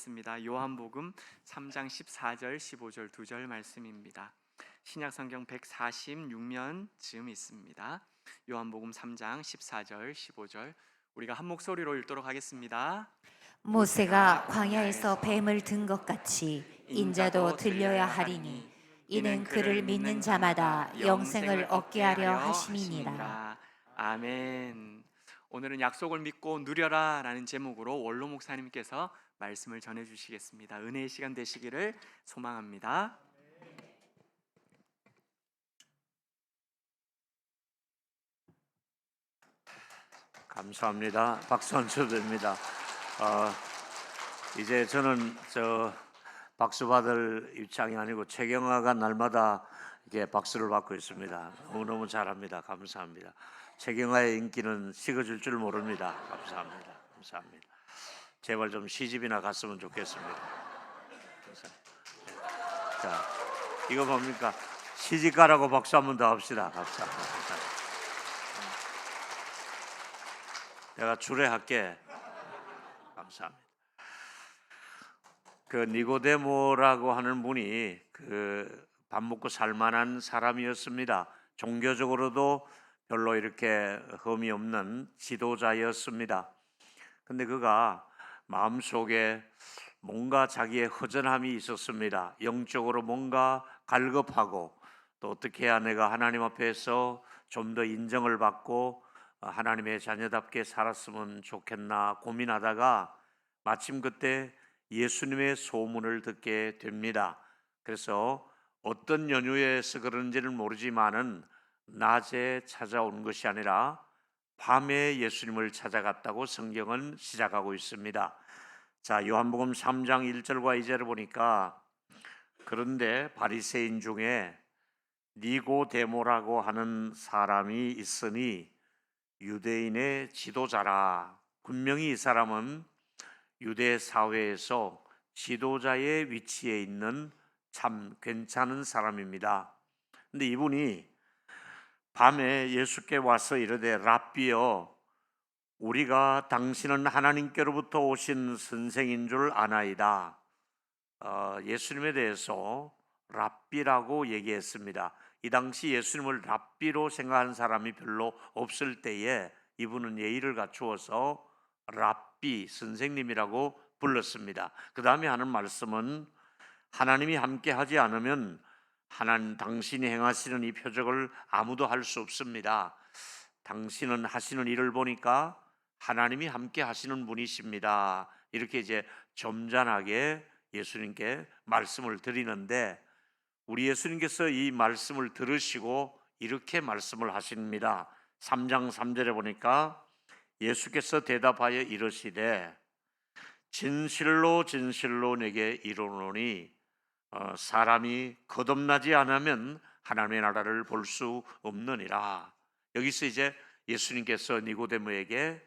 읽겠습니다. 요한복음 3장 14절 15절 2절 말씀입니다. 신약성경 146면 즈음 있습니다. 요한복음 3장 14절 15절 우리가 한 목소리로 읽도록 하겠습니다. 모세가 광야에서 뱀을 든 것 같이 인자도 들려야 하리니 이는 그를 믿는 자마다 영생을 얻게 하려 하심이니라. 아멘. 오늘은 약속을 믿고 누려라 라는 제목으로 원로 목사님께서 말씀을 전해주시겠습니다. 은혜의 시간 되시기를 소망합니다. 감사합니다. 박수 한 쳐 드립니다. 이제 저는 박수 받을 입장이 아니고 최경화가 날마다 이렇게 박수를 받고 있습니다. 너무너무 잘합니다. 감사합니다. 최경화의 인기는 식어질 줄 모릅니다. 감사합니다. 감사합니다. 제발 좀 시집이나 갔으면 좋겠습니다. 자, 이거 뭡니까? 시집 가라고 박수 한 번 더 합시다. 감사합니다. 내가 주례할게. 감사합니다. 그 니고데모라고 하는 분이 밥 먹고 살만한 사람이었습니다. 종교적으로도 별로 이렇게 흠이 없는 지도자였습니다. 근데 그가 마음속에 뭔가 자기의 허전함이 있었습니다. 영적으로 뭔가 갈급하고 또 어떻게 해야 내가 하나님 앞에서 좀 더 인정을 받고 하나님의 자녀답게 살았으면 좋겠나 고민하다가 마침 그때 예수님의 소문을 듣게 됩니다. 그래서 어떤 연유에서 그런지는 모르지만은 낮에 찾아온 것이 아니라 밤에 예수님을 찾아갔다고 성경은 시작하고 있습니다. 자, 요한복음 3장 1절과 2절을 보니까 그런데 바리새인 중에 니고데모라고 하는 사람이 있으니 유대인의 지도자라. 분명히 이 사람은 유대 사회에서 지도자의 위치에 있는 참 괜찮은 사람입니다. 근데 이분이 밤에 예수께 와서 이르되 랍비여 우리가 당신은 하나님께로부터 오신 선생인 줄 아나이다. 예수님에 대해서 랍비라고 얘기했습니다. 이 당시 예수님을 랍비로 생각하는 사람이 별로 없을 때에 이분은 예의를 갖추어서 랍비 선생님이라고 불렀습니다. 그 다음에 하는 말씀은 하나님이 함께 하지 않으면 하나님 당신이 행하시는 이 표적을 아무도 할 수 없습니다. 당신은 하시는 일을 보니까 하나님이 함께 하시는 분이십니다. 이렇게 이제 점잖하게 예수님께 말씀을 드리는데 우리 예수님께서 이 말씀을 들으시고 이렇게 말씀을 하십니다. 3장 3절에 보니까 예수께서 대답하여 이르시되 진실로 진실로 내게 이르노니 사람이 거듭나지 않으면 하나님의 나라를 볼 수 없느니라. 여기서 이제 예수님께서 니고데모에게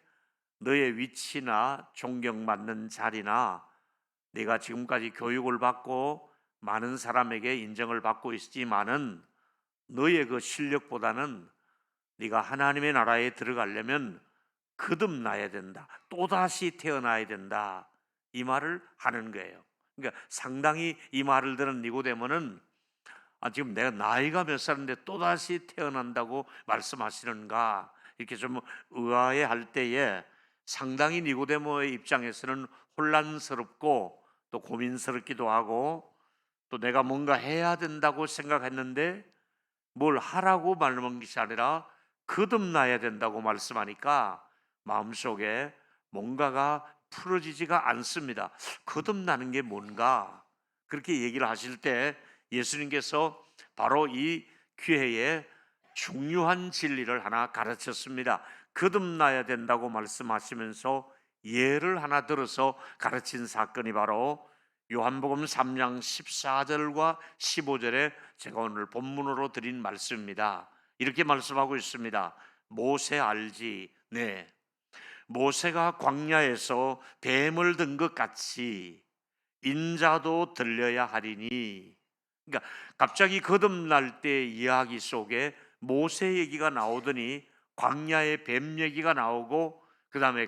너의 위치나 존경받는 자리나 네가 지금까지 교육을 받고 많은 사람에게 인정을 받고 있지만은 너의 그 실력보다는 네가 하나님의 나라에 들어가려면 거듭나야 된다. 또다시 태어나야 된다. 이 말을 하는 거예요. 그러니까 상당히 이 말을 들은 니고데모는 지금 내가 나이가 몇 살인데 또다시 태어난다고 말씀하시는가 이렇게 좀 의아해할 때에 상당히 니고데모의 입장에서는 혼란스럽고 또 고민스럽기도 하고 또 내가 뭔가 해야 된다고 생각했는데 뭘 하라고 말하는 것이 아니라 거듭나야 된다고 말씀하니까 마음속에 뭔가가 풀어지지가 않습니다. 거듭나는 게 뭔가 그렇게 얘기를 하실 때 예수님께서 바로 이 기회에 중요한 진리를 하나 가르쳤습니다. 거듭나야 된다고 말씀하시면서 예를 하나 들어서 가르친 사건이 바로 요한복음 3장 14절과 15절에 제가 오늘 본문으로 드린 말씀입니다. 이렇게 말씀하고 있습니다. 모세 알지? 네. 모세가 광야에서 뱀을 든 것 같이 인자도 들려야 하리니. 그러니까 갑자기 거듭날 때 이야기 속에 모세 얘기가 나오더니 광야의 뱀 얘기가 나오고 그다음에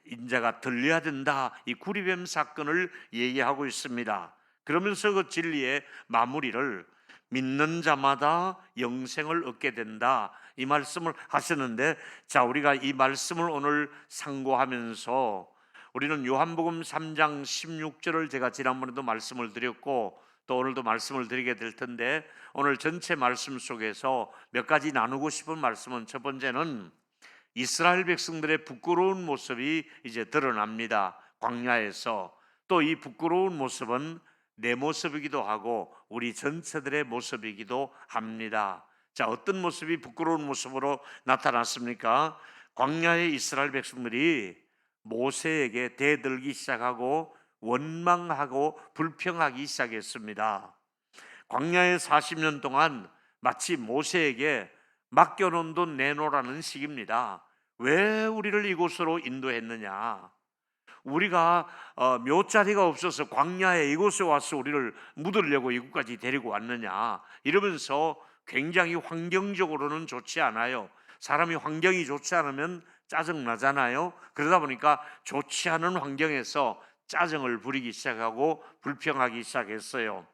인자가 들려야 된다. 이 구리뱀 사건을 얘기하고 있습니다. 그러면서 그 진리의 마무리를 믿는 자마다 영생을 얻게 된다. 이 말씀을 하셨는데, 자, 우리가 이 말씀을 오늘 상고하면서 우리는 요한복음 3장 16절을 제가 지난번에도 말씀을 드렸고 또 오늘도 말씀을 드리게 될 텐데, 오늘 전체 말씀 속에서 몇 가지 나누고 싶은 말씀은, 첫 번째는 이스라엘 백성들의 부끄러운 모습이 이제 드러납니다. 광야에서. 또 이 부끄러운 모습은 내 모습이기도 하고 우리 전체들의 모습이기도 합니다. 자, 어떤 모습이 부끄러운 모습으로 나타났습니까? 광야의 이스라엘 백성들이 모세에게 대들기 시작하고 원망하고 불평하기 시작했습니다. 광야의 40년 동안 마치 모세에게 맡겨놓은 돈 내놓으라는 식입니다. 왜 우리를 이곳으로 인도했느냐? 우리가 묘자리가 없어서 광야에 이곳에 와서 우리를 묻으려고 이곳까지 데리고 왔느냐? 이러면서 굉장히 환경적으로는 좋지 않아요. 사람이 환경이 좋지 않으면 짜증나잖아요. 그러다 보니까 좋지 않은 환경에서 짜증을 부리기 시작하고 불평하기 시작했어요.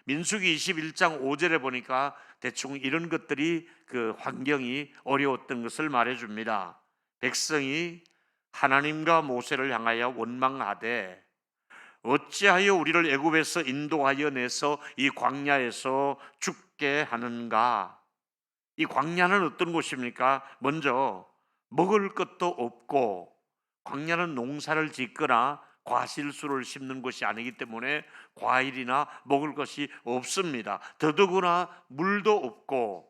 민수기 21장 5절에 보니까 대충 이런 것들이 그 환경이 어려웠던 것을 말해줍니다. 백성이 하나님과 모세를 향하여 원망하되 어찌하여 우리를 애굽에서 인도하여 내서 이 광야에서 죽게 하는가? 이 광야는 어떤 곳입니까? 먼저 먹을 것도 없고, 광야는 농사를 짓거나 과실수를 심는 곳이 아니기 때문에 과일이나 먹을 것이 없습니다. 더더구나 물도 없고,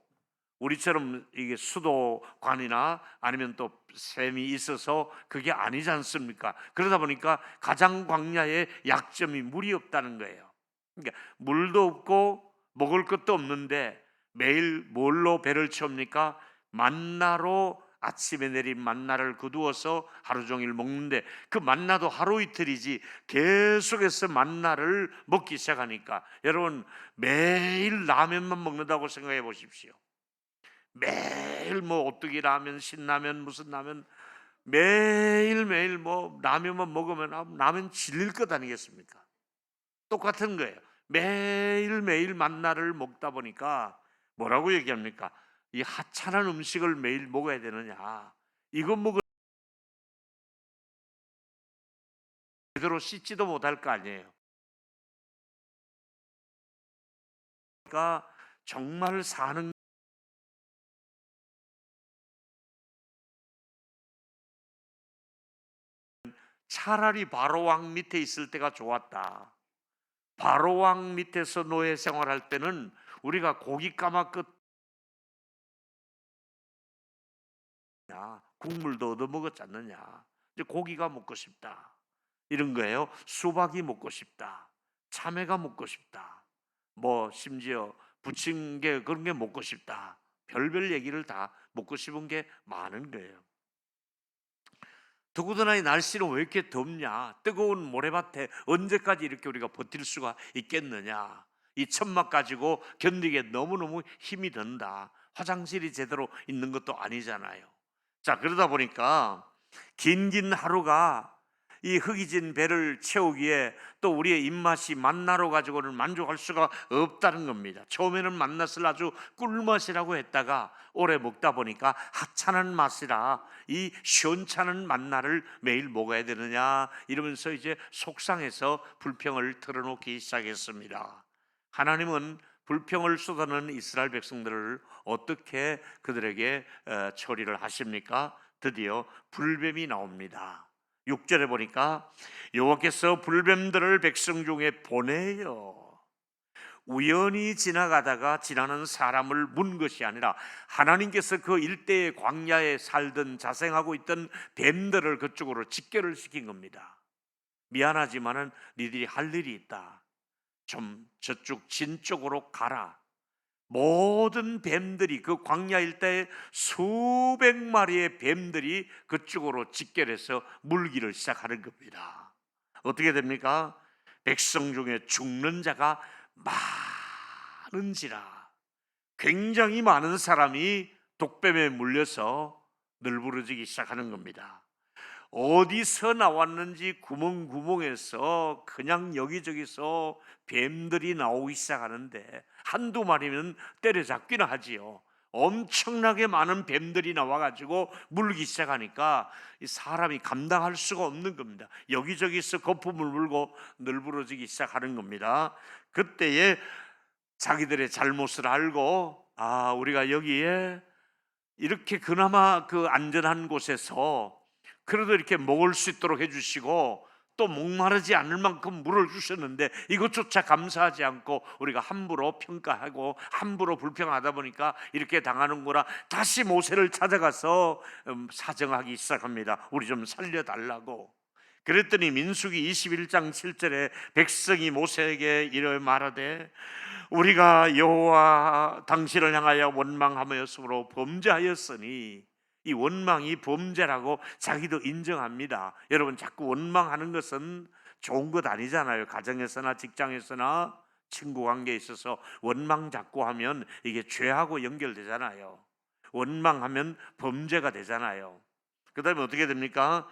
우리처럼 이게 수도관이나 아니면 또 샘이 있어서 그게 아니지 않습니까? 그러다 보니까 가장 광야의 약점이 물이 없다는 거예요. 그러니까 물도 없고 먹을 것도 없는데 매일 뭘로 배를 채웁니까? 만나로, 아침에 내린 만나를 거두어서 하루 종일 먹는데, 그 만나도 하루 이틀이지 계속해서 만나를 먹기 시작하니까, 여러분 매일 라면만 먹는다고 생각해 보십시오. 매일 뭐 오뚜기 라면, 신라면, 무슨 라면, 매일매일 뭐 라면만 먹으면 라면 질릴 것 아니겠습니까? 똑같은 거예요. 매일매일 만나를 먹다 보니까 뭐라고 얘기합니까? 이 하찮은 음식을 매일 먹어야 되느냐? 이거 먹을 제대로 씻지도 못할 거 아니에요. 그러니까 정말 사는, 차라리 바로왕 밑에 있을 때가 좋았다. 바로왕 밑에서 노예 생활할 때는 우리가 고기 까먹었, 국물도 얻어 먹었지 않느냐? 이제 고기가 먹고 싶다, 이런 거예요. 수박이 먹고 싶다, 참외가 먹고 싶다, 뭐 심지어 부침개 그런 게 먹고 싶다, 별별 얘기를 다 먹고 싶은 게 많은 거예요. 더구나 이 날씨는 왜 이렇게 덥냐? 뜨거운 모래밭에 언제까지 이렇게 우리가 버틸 수가 있겠느냐? 이 천막 가지고 견디기에 너무너무 힘이 든다. 화장실이 제대로 있는 것도 아니잖아요. 자, 그러다 보니까 긴 하루가 이 흙이진 배를 채우기에 또 우리의 입맛이 만나로 가지고는 만족할 수가 없다는 겁니다. 처음에는 만났을 아주 꿀맛이라고 했다가 오래 먹다 보니까 하찮은 맛이라 이 시원찮은 만나를 매일 먹어야 되느냐 이러면서 이제 속상해서 불평을 털어놓기 시작했습니다. 하나님은 불평을 쏟아내는 이스라엘 백성들을 어떻게 그들에게 처리를 하십니까? 드디어 불뱀이 나옵니다. 6절에 보니까 여호와께서 불뱀들을 백성 중에 보내요. 우연히 지나가다가 지나는 사람을 문 것이 아니라 하나님께서 그 일대의 광야에 살던 자생하고 있던 뱀들을 그쪽으로 직결을 시킨 겁니다. 미안하지만은 니들이 할 일이 있다. 좀 저쪽 진 쪽으로 가라. 모든 뱀들이, 그 광야 일대에 수백 마리의 뱀들이 그쪽으로 직결해서 물기를 시작하는 겁니다. 어떻게 됩니까? 백성 중에 죽는 자가 많은지라, 굉장히 많은 사람이 독뱀에 물려서 널브러지기 시작하는 겁니다. 어디서 나왔는지 구멍구멍에서 그냥 여기저기서 뱀들이 나오기 시작하는데 한두 마리면 때려잡기는 하지요. 엄청나게 많은 뱀들이 나와가지고 물기 시작하니까 이 사람이 감당할 수가 없는 겁니다. 여기저기서 거품을 물고 널브러지기 시작하는 겁니다. 그때에 자기들의 잘못을 알고 우리가 여기에 이렇게 그나마 그 안전한 곳에서 그래도 이렇게 먹을 수 있도록 해주시고 또 목마르지 않을 만큼 물을 주셨는데 이것조차 감사하지 않고 우리가 함부로 평가하고 함부로 불평하다 보니까 이렇게 당하는구나. 다시 모세를 찾아가서 사정하기 시작합니다. 우리 좀 살려달라고. 그랬더니 민수기 21장 7절에 백성이 모세에게 이르 말하되 우리가 여호와 당신을 향하여 원망하였으므로 범죄하였으니, 이 원망이 범죄라고 자기도 인정합니다. 여러분, 자꾸 원망하는 것은 좋은 것 아니잖아요. 가정에서나 직장에서나 친구 관계에 있어서 원망 자꾸 하면 이게 죄하고 연결되잖아요. 원망하면 범죄가 되잖아요. 그 다음에 어떻게 됩니까?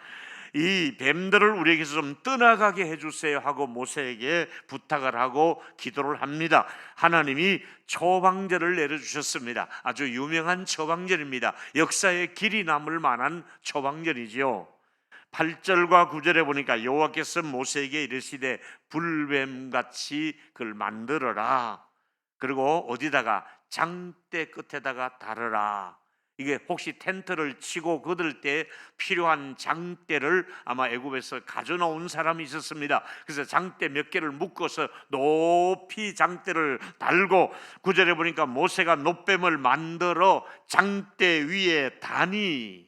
이 뱀들을 우리에게서 좀 떠나가게 해주세요 하고 모세에게 부탁을 하고 기도를 합니다. 하나님이 초방절을 내려주셨습니다. 아주 유명한 초방절입니다. 역사에 길이 남을 만한 초방절이지요. 8절과 9절에 보니까 여호와께서 모세에게 이르시되 불뱀같이 그걸 만들어라. 그리고 어디다가 장대 끝에다가 달으라. 이게 혹시 텐트를 치고 거들 때 필요한 장대를 아마 애굽에서 가져나온 사람이 있었습니다. 그래서 장대 몇 개를 묶어서 높이 장대를 달고, 9절에 보니까 모세가 놋뱀을 만들어 장대 위에 다니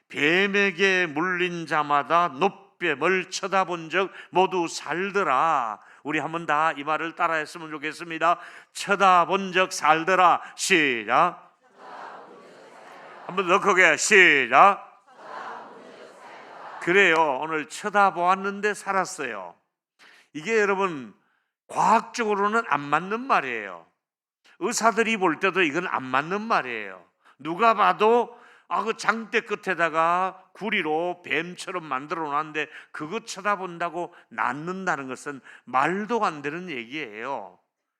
뱀에게 물린 자마다 놋뱀을 쳐다본 적 모두 살더라. 우리 한번 다 이 말을 따라했으면 좋겠습니다. 쳐다본 적 살더라. 시작. 한번 더 크게 시작. 그래요. 오늘 쳐다보았는데 살았어요. 이게 여러분 과학적으로는 안 맞는 말이에요. 의사들이 볼 때도 이건 안 맞는 말이에요. 누가 봐도 그 장대 끝에다가 구리로 뱀처럼 만들어 놨는데 그거 쳐다본다고 낫는다는 것은 말도 안 되는 얘기예요.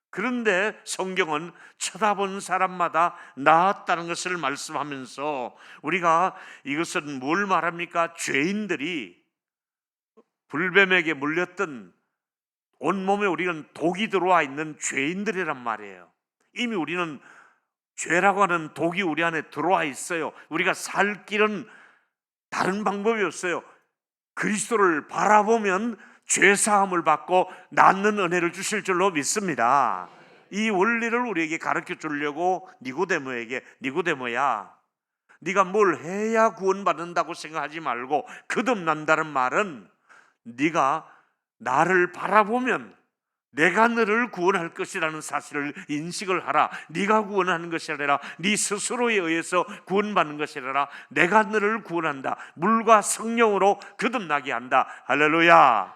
그런데 성경은 쳐다본 사람마다 나았다는 것을 말씀하면서 우리가 이것은 뭘 말합니까? 죄인들이 불뱀에게 물렸던 온몸에 우리는 독이 들어와 있는 죄인들이란 말이에요. 이미 우리는 죄라고 하는 독이 우리 안에 들어와 있어요. 우리가 살 길은 다른 방법이 없어요. 그리스도를 바라보면 죄사함을 받고 낫는 은혜를 주실 줄로 믿습니다. 이 원리를 우리에게 가르쳐 주려고 니고데모에게, 니고데모야, 네가 뭘 해야 구원받는다고 생각하지 말고 거듭난다는 말은 네가 나를 바라보면 내가 너를 구원할 것이라는 사실을 인식을 하라. 네가 구원하는 것이 아니라 네 스스로에 의해서 구원받는 것이 아니라 내가 너를 구원한다. 물과 성령으로 거듭나게 한다. 할렐루야.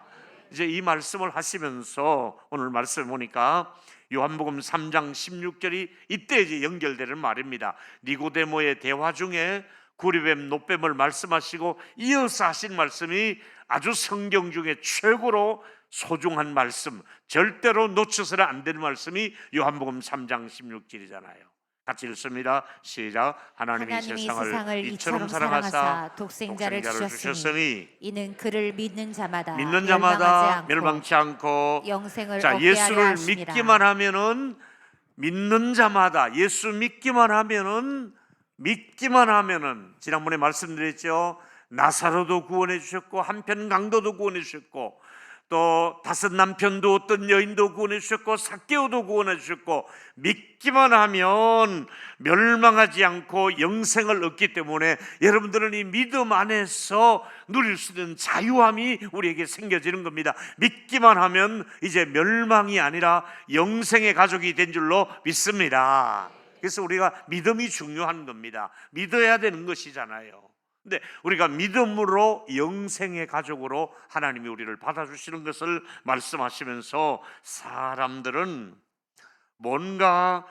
이제 이 말씀을 하시면서 오늘 말씀 보니까 요한복음 3장 16절이 이때 이제 연결되는 말입니다. 니고데모의 대화 중에 구리뱀, 놋뱀을 말씀하시고 이어서 하신 말씀이 아주 성경 중에 최고로 소중한 말씀, 절대로 놓쳐서는 안 되는 말씀이 요한복음 3장 16절이잖아요. 같이 읽습니다. 시작. 하나님이 세상을 이처럼 사랑하사 독생자를 주셨으니 이는 그를 믿는 자마다 멸망치 않고 영생을 자, 얻게 하려 예수를 하심이라. 믿기만 하면은, 믿는 자마다 예수 믿기만 하면은, 지난번에 말씀드렸죠. 나사로도 구원해 주셨고 한편 강도도 구원해 주셨고 또 다섯 남편도 어떤 여인도 구원해 주셨고 삭개오도 구원해 주셨고 믿기만 하면 멸망하지 않고 영생을 얻기 때문에 여러분들은 이 믿음 안에서 누릴 수 있는 자유함이 우리에게 생겨지는 겁니다. 믿기만 하면 이제 멸망이 아니라 영생의 가족이 된 줄로 믿습니다. 그래서 우리가 믿음이 중요한 겁니다. 믿어야 되는 것이잖아요. 근데 우리가 믿음으로 영생의 가족으로 하나님이 우리를 받아주시는 것을 말씀하시면서 사람들은 뭔가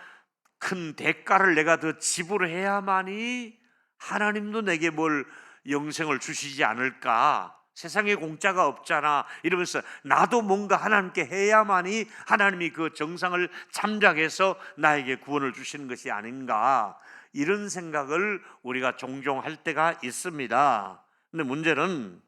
큰 대가를 내가 더 지불해야만이 하나님도 내게 뭘 영생을 주시지 않을까? 세상에 공짜가 없잖아 이러면서 나도 뭔가 하나님께 해야만이 하나님이 그 정상을 참작해서 나에게 구원을 주시는 것이 아닌가, 이런 생각을 우리가 종종 할 때가 있습니다. 근데 문제는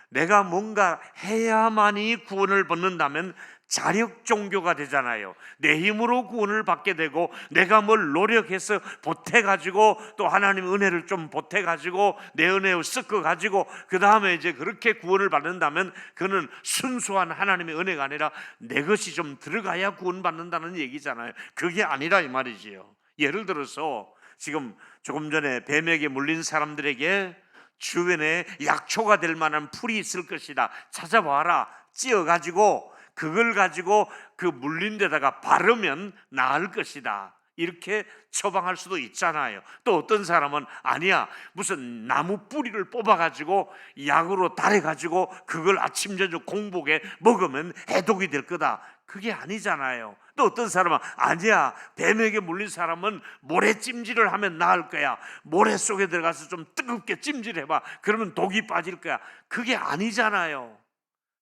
내가 뭔가 해야만이 구원을 받는다면 자력 종교가 되잖아요. 내 힘으로 구원을 받게 되고 내가 뭘 노력해서 보태가지고 또 하나님의 은혜를 좀 보태가지고 내 은혜를 섞어가지고 그 다음에 이제 그렇게 구원을 받는다면 그는 순수한 하나님의 은혜가 아니라 내 것이 좀 들어가야 구원받는다는 얘기잖아요. 그게 아니라 이 말이지요. 예를 들어서 지금 조금 전에 뱀에게 물린 사람들에게 주변에 약초가 될 만한 풀이 있을 것이다, 찾아봐라, 찧어가지고 그걸 가지고 그 물린 데다가 바르면 나을 것이다, 이렇게 처방할 수도 있잖아요. 또 어떤 사람은 아니야, 무슨 나무 뿌리를 뽑아가지고 약으로 달여가지고 그걸 아침 저녁 공복에 먹으면 해독이 될 거다, 그게 아니잖아요. 또 어떤 사람은 아니야, 뱀에게 물린 사람은 모래찜질을 하면 나을 거야, 모래 속에 들어가서 좀 뜨겁게 찜질해봐, 그러면 독이 빠질 거야, 그게 아니잖아요.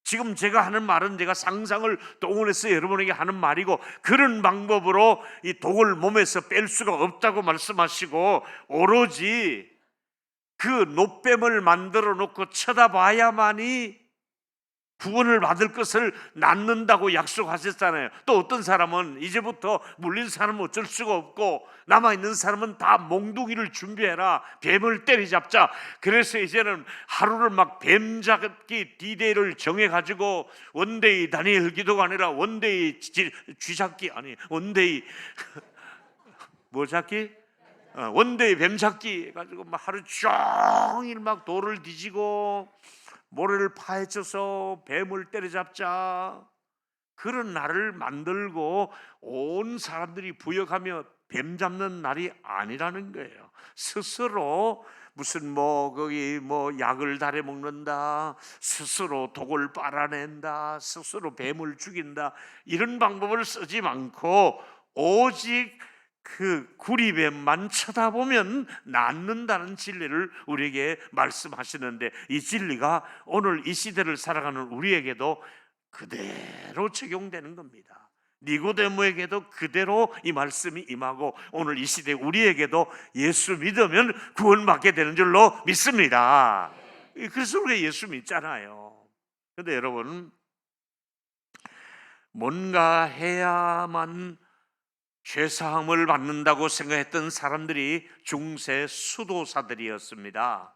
지금 제가 하는 말은 제가 상상을 동원해서 여러분에게 하는 말이고, 그런 방법으로 이 독을 몸에서 뺄 수가 없다고 말씀하시고, 오로지 그 노뱀을 만들어 놓고 쳐다봐야만이 구원을 받을 것을 낳는다고 약속하셨잖아요. 또 어떤 사람은 이제부터 물린 사람은 어쩔 수가 없고 남아있는 사람은 다 몽둥이를 준비해라, 뱀을 때리잡자. 그래서 이제는 하루를 막 뱀잡기 디데이를 정해가지고 원데이 다니엘 기도가 아니라 원데이 쥐잡기, 아니 원데이 뭐 잡기? 원데이 뱀잡기 해가지고 막 하루 종일 막 돌을 뒤지고 모래를 파헤쳐서 뱀을 때려잡자, 그런 날을 만들고 온 사람들이 부역하며 뱀 잡는 날이 아니라는 거예요. 스스로 무슨 거기 약을 달여 먹는다, 스스로 독을 빨아낸다, 스스로 뱀을 죽인다, 이런 방법을 쓰지 않고 오직 그 구리뱀만 쳐다보면 낫는다는 진리를 우리에게 말씀하시는데, 이 진리가 오늘 이 시대를 살아가는 우리에게도 그대로 적용되는 겁니다. 니고데모에게도 그대로 이 말씀이 임하고 오늘 이 시대 우리에게도 예수 믿으면 구원받게 되는 줄로 믿습니다. 그래서 우리가 예수 믿잖아요. 그런데 여러분, 뭔가 해야만 죄사함을 받는다고 생각했던 사람들이 중세 수도사들이었습니다.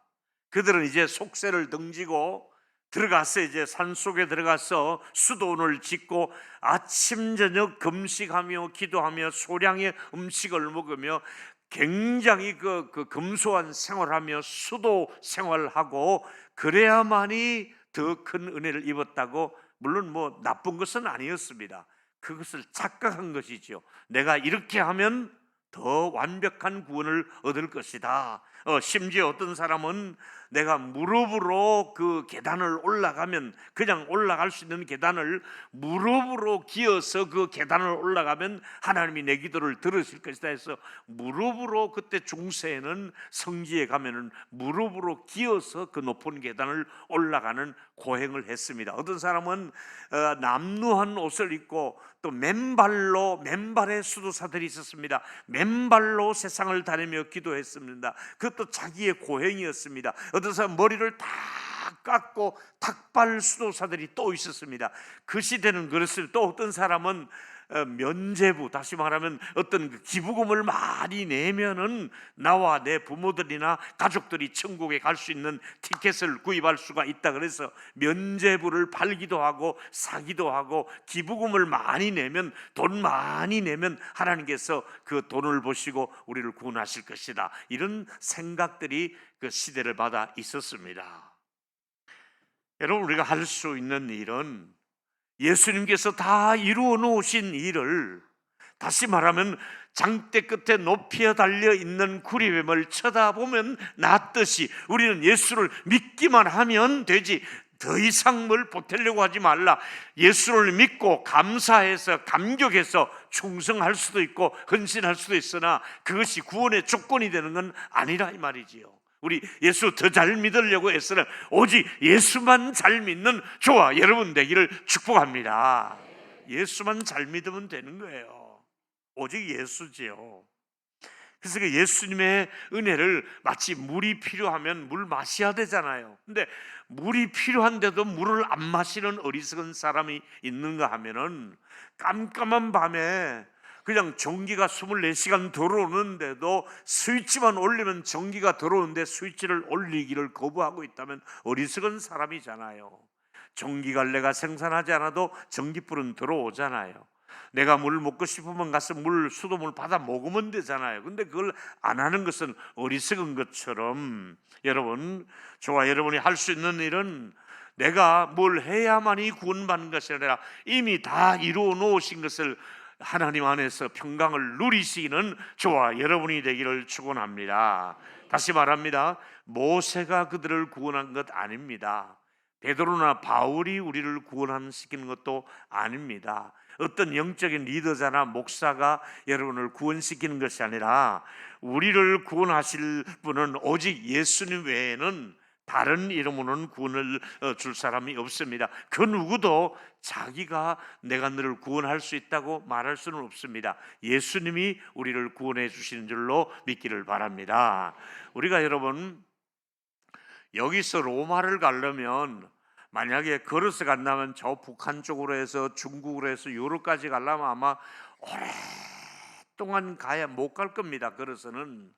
그들은 이제 속세를 등지고 들어가서 이제 산속에 들어가서 수도원을 짓고 아침 저녁 금식하며 기도하며 소량의 음식을 먹으며 굉장히 그 금소한 생활하며 수도 생활하고 그래야만이 더 큰 은혜를 입었다고, 물론 나쁜 것은 아니었습니다. 그것을 착각한 것이죠. 내가 이렇게 하면 더 완벽한 구원을 얻을 것이다. 심지어 어떤 사람은 내가 무릎으로 그 계단을 올라가면, 그냥 올라갈 수 있는 계단을 무릎으로 기어서 그 계단을 올라가면 하나님이 내 기도를 들으실 것이다 해서 무릎으로, 그때 중세에는 성지에 가면은 무릎으로 기어서 그 높은 계단을 올라가는 고행을 했습니다. 어떤 사람은 남루한 옷을 입고 또 맨발의 수도사들이 있었습니다. 맨발로 세상을 다니며 기도했습니다. 그것도 자기의 고행이었습니다. 어떤 사람 머리를 다 깎고 탁발 수도사들이 또 있었습니다. 그 시대는 그랬습니다. 또 어떤 사람은 면제부, 다시 말하면 어떤 기부금을 많이 내면은 나와 내 부모들이나 가족들이 천국에 갈 수 있는 티켓을 구입할 수가 있다. 그래서 면제부를 팔기도 하고 사기도 하고, 기부금을 많이 내면, 돈 많이 내면 하나님께서 그 돈을 보시고 우리를 구원하실 것이다, 이런 생각들이 그 시대를 받아 있었습니다. 여러분, 우리가 할 수 있는 일은 예수님께서 다 이루어 놓으신 일을, 다시 말하면 장대 끝에 높이 달려 있는 구리뱀을 쳐다보면 낫듯이 우리는 예수를 믿기만 하면 되지, 더 이상 뭘 보태려고 하지 말라. 예수를 믿고 감사해서 감격해서 충성할 수도 있고 헌신할 수도 있으나 그것이 구원의 조건이 되는 건 아니라 이 말이지요. 우리 예수 더 잘 믿으려고 애쓰는 오직 예수만 잘 믿는 저와 여러분 되기를 축복합니다. 예수만 잘 믿으면 되는 거예요. 오직 예수지요. 그래서 그 예수님의 은혜를 마치 물이 필요하면 물 마셔야 되잖아요. 근데 물이 필요한데도 물을 안 마시는 어리석은 사람이 있는가 하면은 깜깜한 밤에 그냥 전기가 24시간 들어오는데도 스위치만 올리면 전기가 들어오는데 스위치를 올리기를 거부하고 있다면 어리석은 사람이잖아요. 전기갈래가 생산하지 않아도 전기불은 들어오잖아요. 내가 물 먹고 싶으면 가서 수도물 받아 먹으면 되잖아요. 근데 그걸 안 하는 것은 어리석은 것처럼 여러분, 저와 여러분이 할 수 있는 일은 내가 뭘 해야만이 구원받는 것이 아니라 이미 다 이루어 놓으신 것을 하나님 안에서 평강을 누리시는 저와 여러분이 되기를 축원합니다. 다시 말합니다. 모세가 그들을 구원한 것 아닙니다. 베드로나 바울이 우리를 구원시키는 것도 아닙니다. 어떤 영적인 리더자나 목사가 여러분을 구원시키는 것이 아니라 우리를 구원하실 분은 오직 예수님 외에는 다른 이름으로는 구원을 줄 사람이 없습니다. 그 누구도 자기가 내가 너를 구원할 수 있다고 말할 수는 없습니다. 예수님이 우리를 구원해 주시는 줄로 믿기를 바랍니다. 우리가 여러분 여기서 로마를 가려면 만약에 걸어서 간다면 저 북한 쪽으로 해서 중국으로 해서 유럽까지 가려면 아마 오랫동안 가야 못 갈 겁니다. 걸어서는.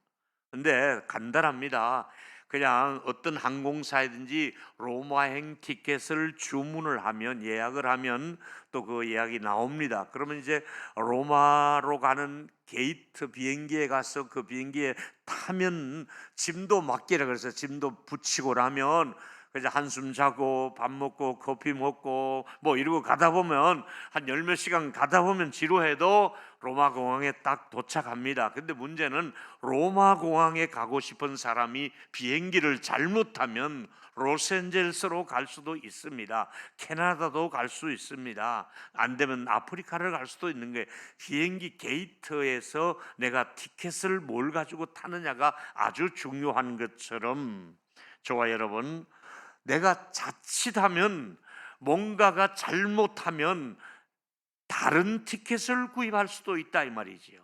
근데 간단합니다. 그냥 어떤 항공사이든지 로마행 티켓을 주문을 하면, 예약을 하면 또 그 예약이 나옵니다. 그러면 이제 로마로 가는 게이트 비행기에 가서 그 비행기에 타면 짐도 맡기라 그래서 짐도 붙이고 나면 그래서 한숨 자고 밥 먹고 커피 먹고 뭐 이러고 가다 보면 한 열 몇 시간 가다 보면 지루해도 로마 공항에 딱 도착합니다. 근데 문제는 로마 공항에 가고 싶은 사람이 비행기를 잘못하면 로스앤젤레스로 갈 수도 있습니다. 캐나다도 갈 수 있습니다. 안 되면 아프리카를 갈 수도 있는 거예요. 비행기 게이트에서 내가 티켓을 뭘 가지고 타느냐가 아주 중요한 것처럼 저와 여러분, 내가 자칫하면 뭔가가 잘못하면 다른 티켓을 구입할 수도 있다 이 말이지요.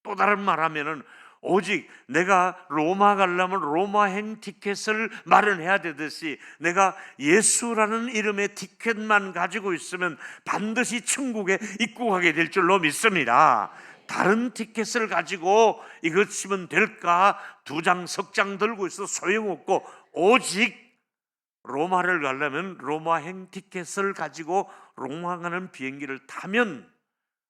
또 다른 말하면은 오직 내가 로마 가려면 로마행 티켓을 마련해야 되듯이 내가 예수라는 이름의 티켓만 가지고 있으면 반드시 천국에 입국하게 될 줄로 믿습니다. 다른 티켓을 가지고 이것이면 될까? 2장, 3장 들고 있어 소용없고 오직 로마를 가려면 로마행 티켓을 가지고 로마 가는 비행기를 타면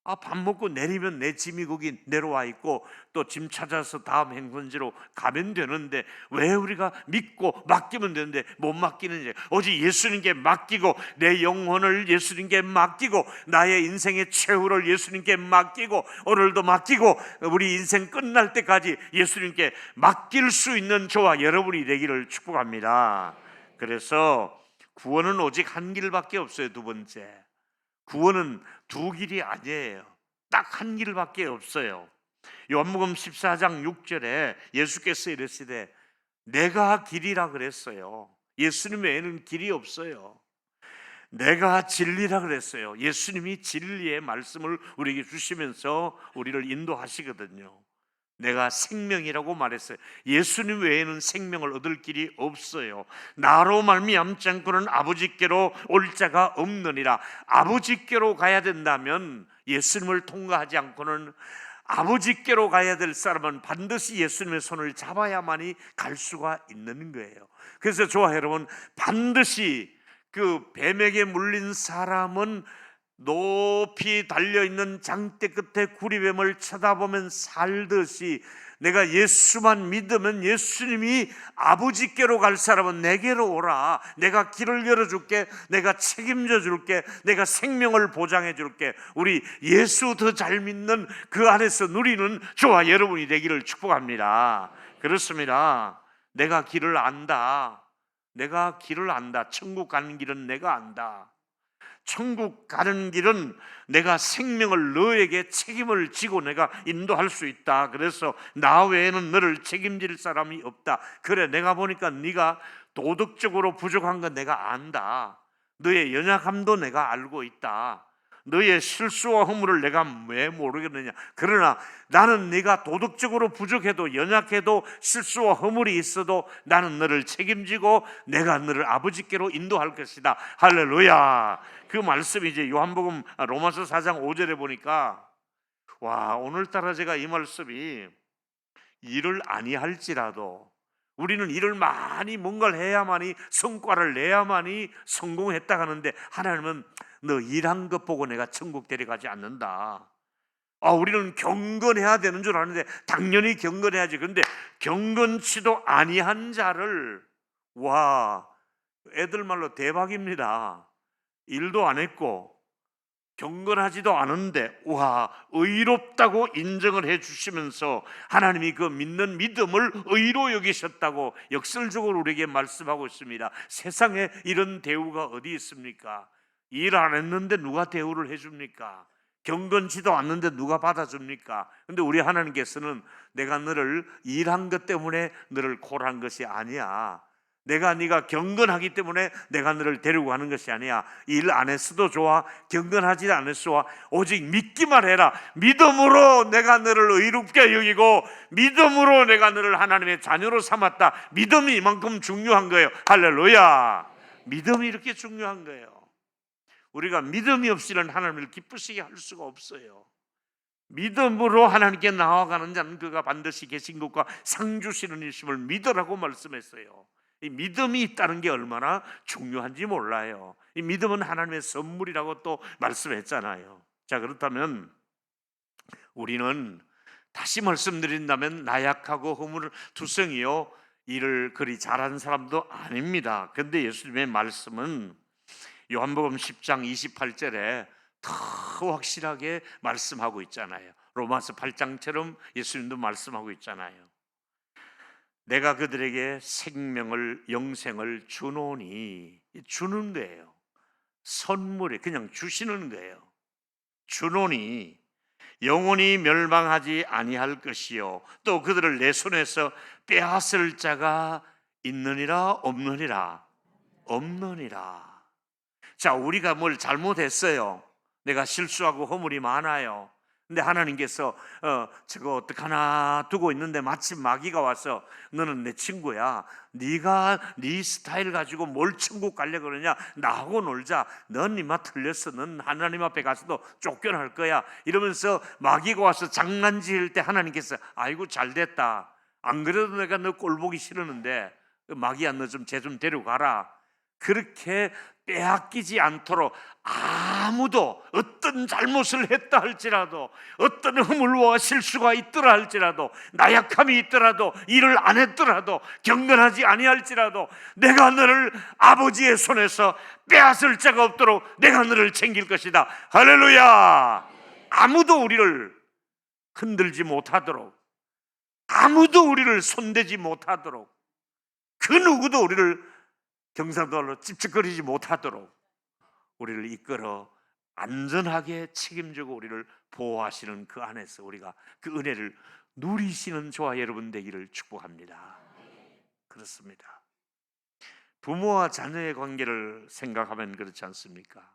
밥 먹고 내리면 내 짐이 거기 내려와 있고 또 짐 찾아서 다음 행선지로 가면 되는데 왜 우리가 믿고 맡기면 되는데 못 맡기는지, 오직 예수님께 맡기고 내 영혼을 예수님께 맡기고 나의 인생의 최후를 예수님께 맡기고 오늘도 맡기고 우리 인생 끝날 때까지 예수님께 맡길 수 있는 저와 여러분이 되기를 축복합니다. 그래서 구원은 오직 한 길밖에 없어요. 두 번째, 구원은 두 길이 아니에요. 딱 한 길밖에 없어요. 요한복음 14장 6절에 예수께서 이르시되 내가 길이라 그랬어요. 예수님 외에는 길이 없어요. 내가 진리라 그랬어요. 예수님이 진리의 말씀을 우리에게 주시면서 우리를 인도하시거든요. 내가 생명이라고 말했어요. 예수님 외에는 생명을 얻을 길이 없어요. 나로 말미암지 않고는 아버지께로 올 자가 없느니라. 아버지께로 가야 된다면 예수님을 통과하지 않고는 아버지께로 가야 될 사람은 반드시 예수님의 손을 잡아야만이 갈 수가 있는 거예요. 그래서 저와 여러분, 반드시 그 뱀에게 물린 사람은 높이 달려있는 장대 끝에 구리뱀을 쳐다보면 살듯이 내가 예수만 믿으면 예수님이 아버지께로 갈 사람은 내게로 오라. 내가 길을 열어줄게. 내가 책임져 줄게. 내가 생명을 보장해 줄게. 우리 예수 더 잘 믿는 그 안에서 누리는 저와 여러분이 되기를 축복합니다. 그렇습니다. 내가 길을 안다. 내가 길을 안다. 천국 가는 길은 내가 안다. 천국 가는 길은 내가 생명을 너에게 책임을 지고 내가 인도할 수 있다. 그래서 나 외에는 너를 책임질 사람이 없다. 그래, 내가 보니까 네가 도덕적으로 부족한 건 내가 안다. 너의 연약함도 내가 알고 있다. 너의 실수와 허물을 내가 왜 모르겠느냐. 그러나 나는 네가 도덕적으로 부족해도 연약해도 실수와 허물이 있어도 나는 너를 책임지고 내가 너를 아버지께로 인도할 것이다. 할렐루야. 그 말씀이 이제 요한복음 로마서 4장 5절에 보니까, 와, 오늘따라 제가 이 말씀이 일을 아니할지라도 우리는 일을 많이 뭔가를 해야만이 성과를 내야만이 성공했다 하는데, 하나님은 너 일한 것 보고 내가 천국 데려가지 않는다. 우리는 경건해야 되는 줄 아는데 당연히 경건해야지. 그런데 경건치도 아니한 자를, 와, 애들 말로 대박입니다. 일도 안 했고 경건하지도 않은데 와, 의롭다고 인정을 해주시면서 하나님이 그 믿는 믿음을 의로 여기셨다고 역설적으로 우리에게 말씀하고 있습니다. 세상에 이런 대우가 어디 있습니까? 일 안 했는데 누가 대우를 해줍니까? 경건치도 않는데 누가 받아줍니까? 근데 우리 하나님께서는 내가 너를 일한 것 때문에 너를 콜한 것이 아니야. 네가 경건하기 때문에 내가 너를 데리고 가는 것이 아니야. 일 안 했어도 좋아, 경건하지 않았어도 좋아. 오직 믿기만 해라. 믿음으로 내가 너를 의롭게 여기고 믿음으로 내가 너를 하나님의 자녀로 삼았다. 믿음이 이만큼 중요한 거예요. 할렐루야. 믿음이 이렇게 중요한 거예요. 우리가 믿음이 없이는 하나님을 기쁘시게 할 수가 없어요. 믿음으로 하나님께 나아가는 자는 그가 반드시 계신 것과 상 주시는 이심을 믿으라고 말씀했어요. 이 믿음이 있다는 게 얼마나 중요한지 몰라요. 이 믿음은 하나님의 선물이라고 또 말씀했잖아요. 자, 그렇다면 우리는 다시 말씀드린다면 나약하고 허물투성이요 일을 그리 잘하는 사람도 아닙니다. 그런데 예수님의 말씀은 요한복음 10장 28절에 더 확실하게 말씀하고 있잖아요. 로마서 8장처럼 예수님도 말씀하고 있잖아요. 내가 그들에게 생명을, 영생을 주노니, 주는 거예요. 선물에 그냥 주시는 거예요. 주노니 영원히 멸망하지 아니할 것이요 또 그들을 내 손에서 빼앗을 자가 있느니라 없느니라. 없느니라. 자, 우리가 뭘 잘못했어요. 내가 실수하고 허물이 많아요. 근데 하나님께서 저거 어떡하나 두고 있는데 마침 마귀가 와서 너는 내 친구야. 네가 네 스타일 가지고 뭘 천국 가려고 그러냐. 나하고 놀자. 넌 이마 틀렸어. 넌 하나님 앞에 가서도 쫓겨날 거야. 이러면서 마귀가 와서 장난질 때 하나님께서 아이고 잘됐다. 안 그래도 내가 너 꼴 보기 싫었는데 마귀야 너 좀 쟤 좀 데려가라. 그렇게 빼앗기지 않도록 아무도 어떤 잘못을 했다 할지라도 어떤 허물과 실수가 있더라 할지라도 나약함이 있더라도 일을 안 했더라도 경건하지 아니할지라도 내가 너를 아버지의 손에서 빼앗을 자가 없도록 내가 너를 챙길 것이다. 할렐루야. 아무도 우리를 흔들지 못하도록 아무도 우리를 손대지 못하도록 그 누구도 우리를 경상도로 찝찝거리지 못하도록 우리를 이끌어 안전하게 책임지고 우리를 보호하시는 그 안에서 우리가 그 은혜를 누리시는 저와 여러분 되기를 축복합니다. 그렇습니다. 부모와 자녀의 관계를 생각하면 그렇지 않습니까?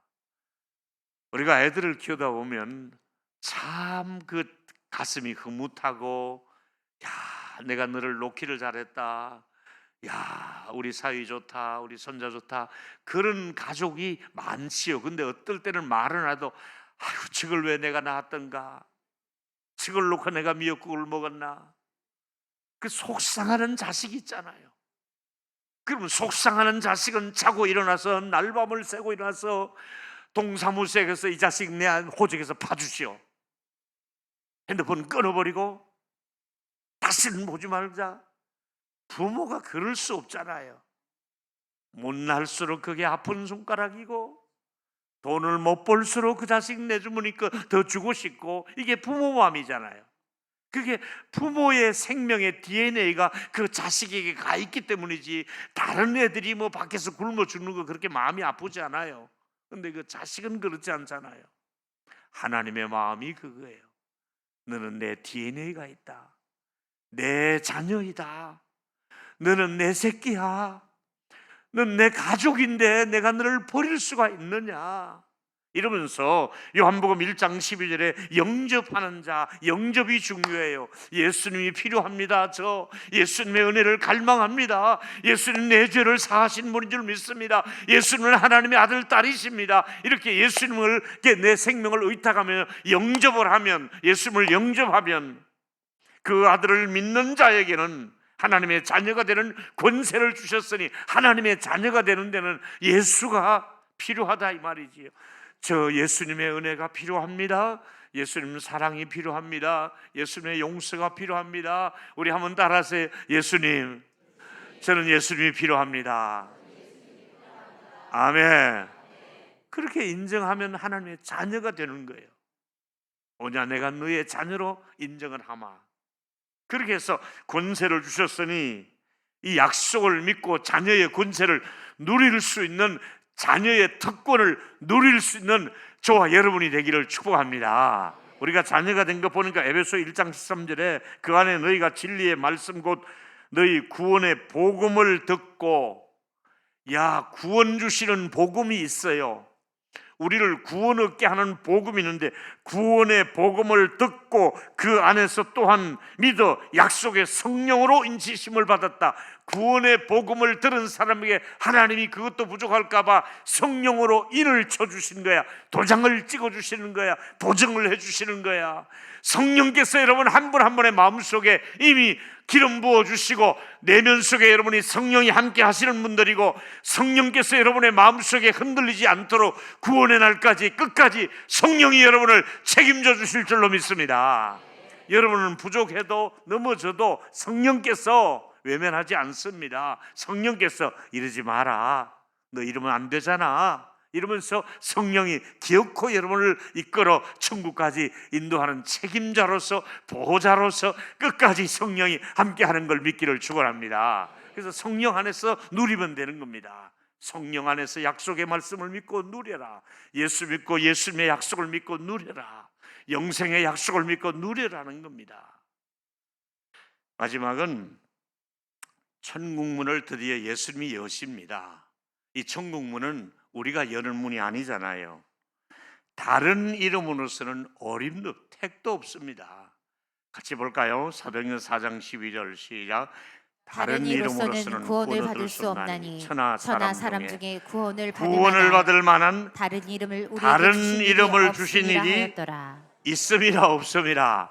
우리가 애들을 키우다 보면 참 그 가슴이 흐뭇하고 야, 내가 너를 놓기를 잘했다. 야, 우리 사위 좋다, 우리 손자 좋다. 그런 가족이 많지요. 근데 어떨 때는 말은 해도 아유, 저걸 왜 내가 낳았던가? 저걸 놓고 내가 미역국을 먹었나? 그 속상하는 자식이 있잖아요. 그러면 속상하는 자식은 자고 일어나서 날밤을 새고 일어나서 동사무소에 가서 이 자식 내 호적에서 봐주시오. 핸드폰 끊어버리고 다시는 보지 말자. 부모가 그럴 수 없잖아요. 못날수록 그게 아픈 손가락이고 돈을 못 벌수록 그 자식 내주머니 더 주고 싶고 이게 부모 마음이잖아요. 그게 부모의 생명의 DNA가 그 자식에게 가 있기 때문이지, 다른 애들이 뭐 밖에서 굶어 죽는 거 그렇게 마음이 아프지 않아요. 근데 그 자식은 그렇지 않잖아요. 하나님의 마음이 그거예요. 너는 내 DNA가 있다. 내 자녀이다. 너는 내 새끼야. 넌 내 가족인데 내가 너를 버릴 수가 있느냐, 이러면서 요한복음 1장 12절에 영접하는 자, 영접이 중요해요. 예수님이 필요합니다. 저 예수님의 은혜를 갈망합니다. 예수님 내 죄를 사하신 분인 줄 믿습니다. 예수님은 하나님의 아들, 딸이십니다. 이렇게 예수님을, 내 생명을 의탁하며 영접을 하면, 예수님을 영접하면 그 아들을 믿는 자에게는 하나님의 자녀가 되는 권세를 주셨으니, 하나님의 자녀가 되는 데는 예수가 필요하다 이 말이지요. 저 예수님의 은혜가 필요합니다. 예수님 사랑이 필요합니다. 예수님의 용서가 필요합니다. 우리 한번 따라하세요. 예수님, 저는 예수님이 필요합니다. 아멘. 그렇게 인정하면 하나님의 자녀가 되는 거예요. 오냐 내가 너의 자녀로 인정을 하마. 그렇게 해서 권세를 주셨으니 이 약속을 믿고 자녀의 권세를 누릴 수 있는, 자녀의 특권을 누릴 수 있는 저와 여러분이 되기를 축복합니다. 우리가 자녀가 된 거 보니까 에베소 1장 13절에 그 안에 너희가 진리의 말씀 곧 너희 구원의 복음을 듣고, 구원 주시는 복음이 있어요. 우리를 구원 얻게 하는 복음이 있는데, 구원의 복음을 듣고 그 안에서 또한 믿어 약속의 성령으로 인치심을 받았다. 구원의 복음을 들은 사람에게 하나님이 그것도 부족할까 봐 성령으로 인을 쳐주신 거야. 도장을 찍어주시는 거야. 보증을 해주시는 거야. 성령께서 여러분 한 분 한 분의 마음속에 이미 기름 부어주시고, 내면 속에 여러분이 성령이 함께 하시는 분들이고, 성령께서 여러분의 마음속에 흔들리지 않도록 구원의 날까지 끝까지 성령이 여러분을 책임져 주실 줄로 믿습니다. 여러분은 부족해도 넘어져도 성령께서 외면하지 않습니다. 성령께서 이러지 마라, 너 이러면 안 되잖아, 이러면서 성령이 기어코 여러분을 이끌어 천국까지 인도하는 책임자로서, 보호자로서 끝까지 성령이 함께하는 걸 믿기를 축원합니다. 그래서 성령 안에서 누리면 되는 겁니다. 성령 안에서 약속의 말씀을 믿고 누려라. 예수 믿고 예수님의 약속을 믿고 누려라. 영생의 약속을 믿고 누려라는 겁니다. 마지막은 천국문을 드디어 예수님이 여십니다. 이 천국문은 우리가 여는 문이 아니잖아요. 다른 이름으로서는 어림도 택도 없습니다. 같이 볼까요? 사도행전 4장 12절 시작. 다른 이로서는 구원을 받을 수 없나니 천하 사람 중에 구원을 받을 만한 다른 이름을 주신 일이 있음이라 없음이라.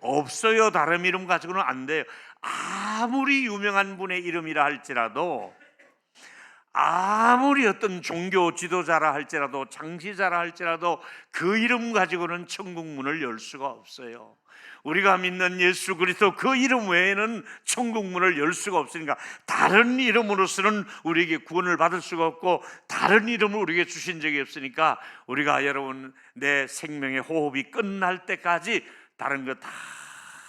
없어요. 다른 이름 가지고는 안 돼요. 아무리 유명한 분의 이름이라 할지라도, 아무리 어떤 종교 지도자라 할지라도, 장시자라 할지라도 그 이름 가지고는 천국문을 열 수가 없어요. 우리가 믿는 예수 그리스도 그 이름 외에는 천국문을 열 수가 없으니까 다른 이름으로서는 우리에게 구원을 받을 수가 없고, 다른 이름을 우리에게 주신 적이 없으니까 우리가 여러분 내 생명의 호흡이 끝날 때까지 다른 거 다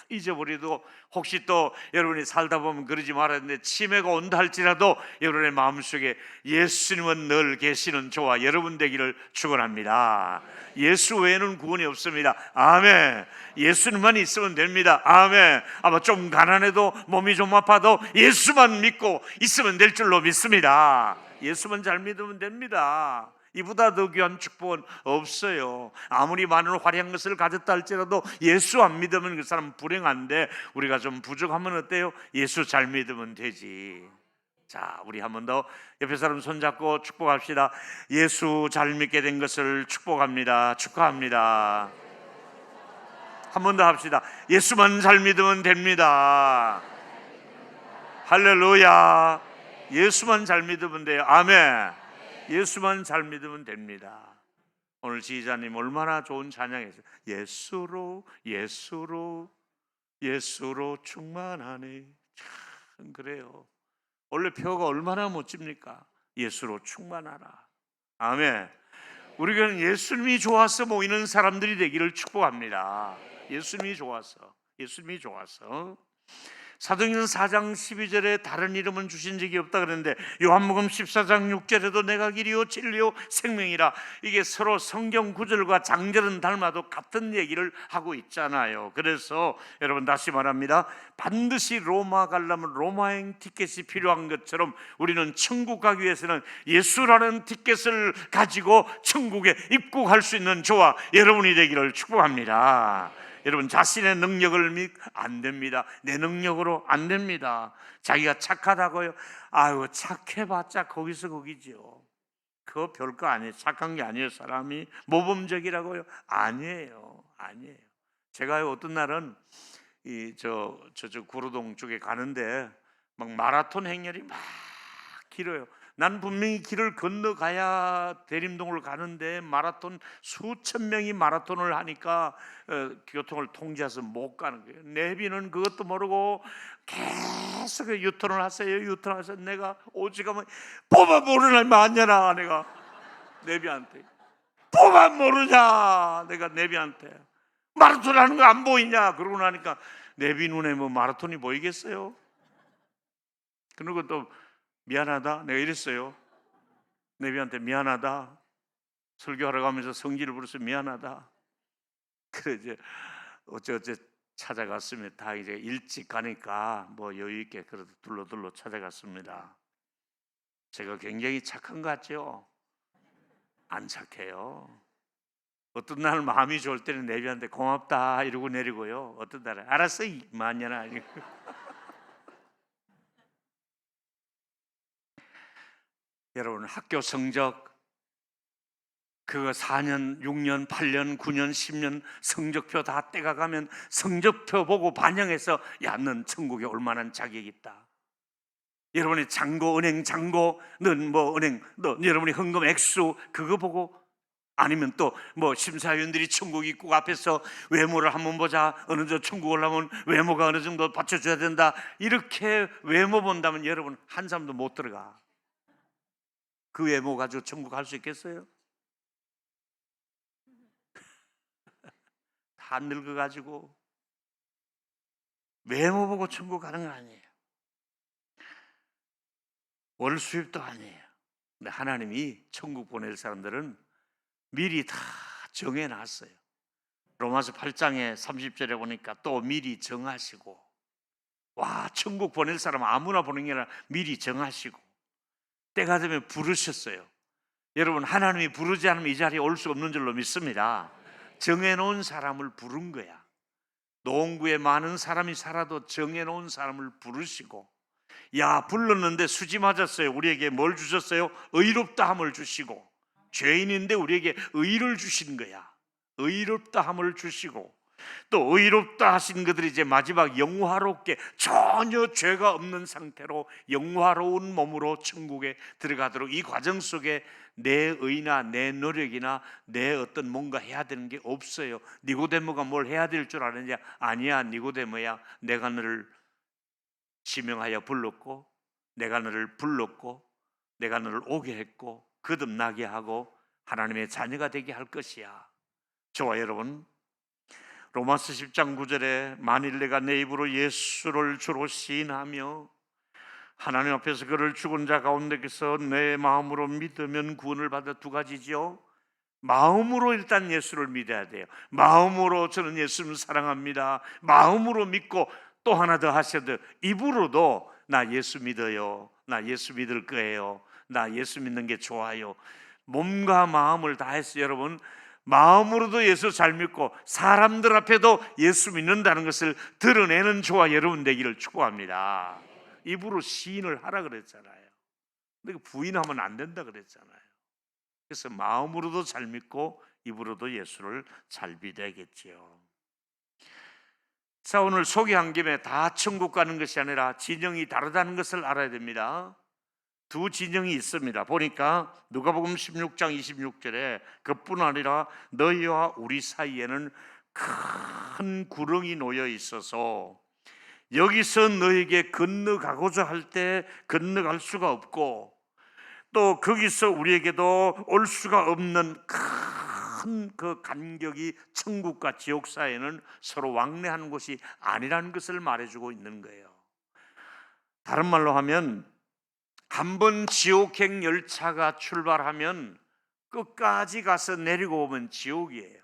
잊어버리도, 혹시 또 여러분이 살다 보면 그러지 말아야 되는데 치매가 온다 할지라도 여러분의 마음속에 예수님은 늘 계시는 저와 여러분 되기를 축원합니다. 예수 외에는 구원이 없습니다. 아멘. 예수님만 있으면 됩니다. 아멘. 아마 좀 가난해도 몸이 좀 아파도 예수만 믿고 있으면 될 줄로 믿습니다. 예수만 잘 믿으면 됩니다. 이보다 더 귀한 축복은 없어요. 아무리 많은 화려한 것을 가졌다 할지라도 예수 안 믿으면 그 사람 불행한데, 우리가 좀 부족하면 어때요? 예수 잘 믿으면 되지. 자, 우리 한 번 더 옆에 사람 손잡고 축복합시다. 예수 잘 믿게 된 것을 축복합니다. 축하합니다. 한 번 더 합시다. 예수만 잘 믿으면 됩니다. 할렐루야. 예수만 잘 믿으면 돼요. 아멘. 예수만 잘 믿으면 됩니다. 오늘 지휘자님 얼마나 좋은 찬양이었어요. 예수로 예수로 예수로 충만하네. 참 그래요. 원래 표가 얼마나 멋집니까? 예수로 충만하라. 아멘. 우리가 예수님이 좋아서 모이는 사람들이 되기를 축복합니다. 예수님이 좋아서. 예수님이 좋아서. 사도행전 4장 12절에 다른 이름은 주신 적이 없다 그랬는데 요한복음 14장 6절에도 내가 길이요 진리요 생명이라. 이게 서로 성경 구절과 장절은 닮아도 같은 얘기를 하고 있잖아요. 그래서 여러분 다시 말합니다. 반드시 로마 가려면 로마행 티켓이 필요한 것처럼 우리는 천국 가기 위해서는 예수라는 티켓을 가지고 천국에 입국할 수 있는 저와 여러분이 되기를 축복합니다. 여러분 자신의 능력을 안 됩니다. 내 능력으로 안 됩니다. 자기가 착하다고요? 아유 착해봤자 거기서 거기죠. 그거 별거 아니에요. 착한 게 아니에요. 사람이 모범적이라고요? 아니에요. 제가 어떤 날은 저쪽 구로동 쪽에 가는데 막 마라톤 행렬이 막 길어요. 난 분명히 길을 건너가야 대림동을 가는데 마라톤 수천 명이 마라톤을 하니까 교통을 통제해서 못 가는 거예요. 내비는 그것도 모르고 계속 유턴을 하세요. 내가 오직하면 뽑아 모르냐 마냐나 내가 내비한테 뽑아 모르냐 내가 내비한테 마라톤 하는 거 안 보이냐 그러고 나니까 내비 눈에 뭐 마라톤이 보이겠어요? 그리고 또 미안하다 내가 이랬어요. 내비한테 미안하다. 설교하러 가면서 성질을 부려서 미안하다. 그래 이제 어째 찾아갔으면 다 이제 일찍 가니까 뭐 여유 있게 그래도 둘러 찾아갔습니다. 제가 굉장히 착한 것 같죠? 안 착해요. 어떤 날 마음이 좋을 때는 내비한테 고맙다 이러고 내리고요. 어떤 날은 알았어 이만년아 여러분 학교 성적 그거 4년, 6년, 8년, 9년, 10년 성적표 다 떼가가면 성적표 보고 반영해서 야, 넌 천국에 올 만한 자격이 있다. 여러분의 잔고, 은행 잔고, 넌 뭐 은행, 너 여러분의 헌금 액수 그거 보고 아니면 또 뭐 심사위원들이 천국 입국 앞에서 외모를 한번 보자. 어느 정도 천국 올라면 외모가 어느 정도 받쳐줘야 된다. 이렇게 외모 본다면 여러분 한 사람도 못 들어가. 그 외모 가지고 천국 갈 수 있겠어요? 다 늙어가지고 외모 보고 천국 가는 거 아니에요. 월 수입도 아니에요. 근데 하나님이 천국 보낼 사람들은 미리 다 정해놨어요. 로마서 8장에 30절에 보니까 또 미리 정하시고 와 천국 보낼 사람 아무나 보는 게 아니라 미리 정하시고 때가 되면 부르셨어요. 여러분 하나님이 부르지 않으면 이 자리에 올 수 없는 줄로 믿습니다. 정해놓은 사람을 부른 거야. 농구에 많은 사람이 살아도 정해놓은 사람을 부르시고 야 불렀는데 수지 맞았어요. 우리에게 뭘 주셨어요? 의롭다함을 주시고 죄인인데 우리에게 의를 주신 거야. 의롭다함을 주시고 또 의롭다 하신 그들이 이제 마지막 영화롭게 전혀 죄가 없는 상태로 영화로운 몸으로 천국에 들어가도록 이 과정 속에 내 의나 내 노력이나 내 어떤 뭔가 해야 되는 게 없어요. 니고데모가 뭘 해야 될 줄 아느냐? 아니야 니고데모야 내가 너를 지명하여 불렀고 내가 너를 불렀고 내가 너를 오게 했고 거듭나게 하고 하나님의 자녀가 되게 할 것이야. 저와 여러분 로마서 10장 9절에 만일 내가 내 입으로 예수를 주로 시인하며 하나님 앞에서 그를 죽은 자 가운데서 내 마음으로 믿으면 구원을 받아. 두 가지죠. 마음으로 일단 예수를 믿어야 돼요. 마음으로 저는 예수님을 사랑합니다. 마음으로 믿고 또 하나 더 하셔야 돼요. 입으로도 나 예수 믿어요. 나 예수 믿을 거예요. 나 예수 믿는 게 좋아요. 몸과 마음을 다해서 여러분 마음으로도 예수 잘 믿고 사람들 앞에도 예수 믿는다는 것을 드러내는 저와 여러분 되기를 축복합니다. 입으로 시인을 하라 그랬잖아요. 근데 부인하면 안 된다 그랬잖아요. 그래서 마음으로도 잘 믿고 입으로도 예수를 잘 믿어야겠지요. 자, 오늘 소개한 김에 다 천국 가는 것이 아니라 진영이 다르다는 것을 알아야 됩니다. 두 진영이 있습니다. 보니까 누가복음 16장 26절에 그뿐 아니라 너희와 우리 사이에는 큰 구렁이 놓여 있어서 여기서 너에게 건너가고자 할 때 건너갈 수가 없고 또 거기서 우리에게도 올 수가 없는 큰 큰 그 간격이 천국과 지옥 사이에는 서로 왕래하는 곳이 아니라는 것을 말해주고 있는 거예요. 다른 말로 하면 한 번 지옥행 열차가 출발하면 끝까지 가서 내리고 오면 지옥이에요.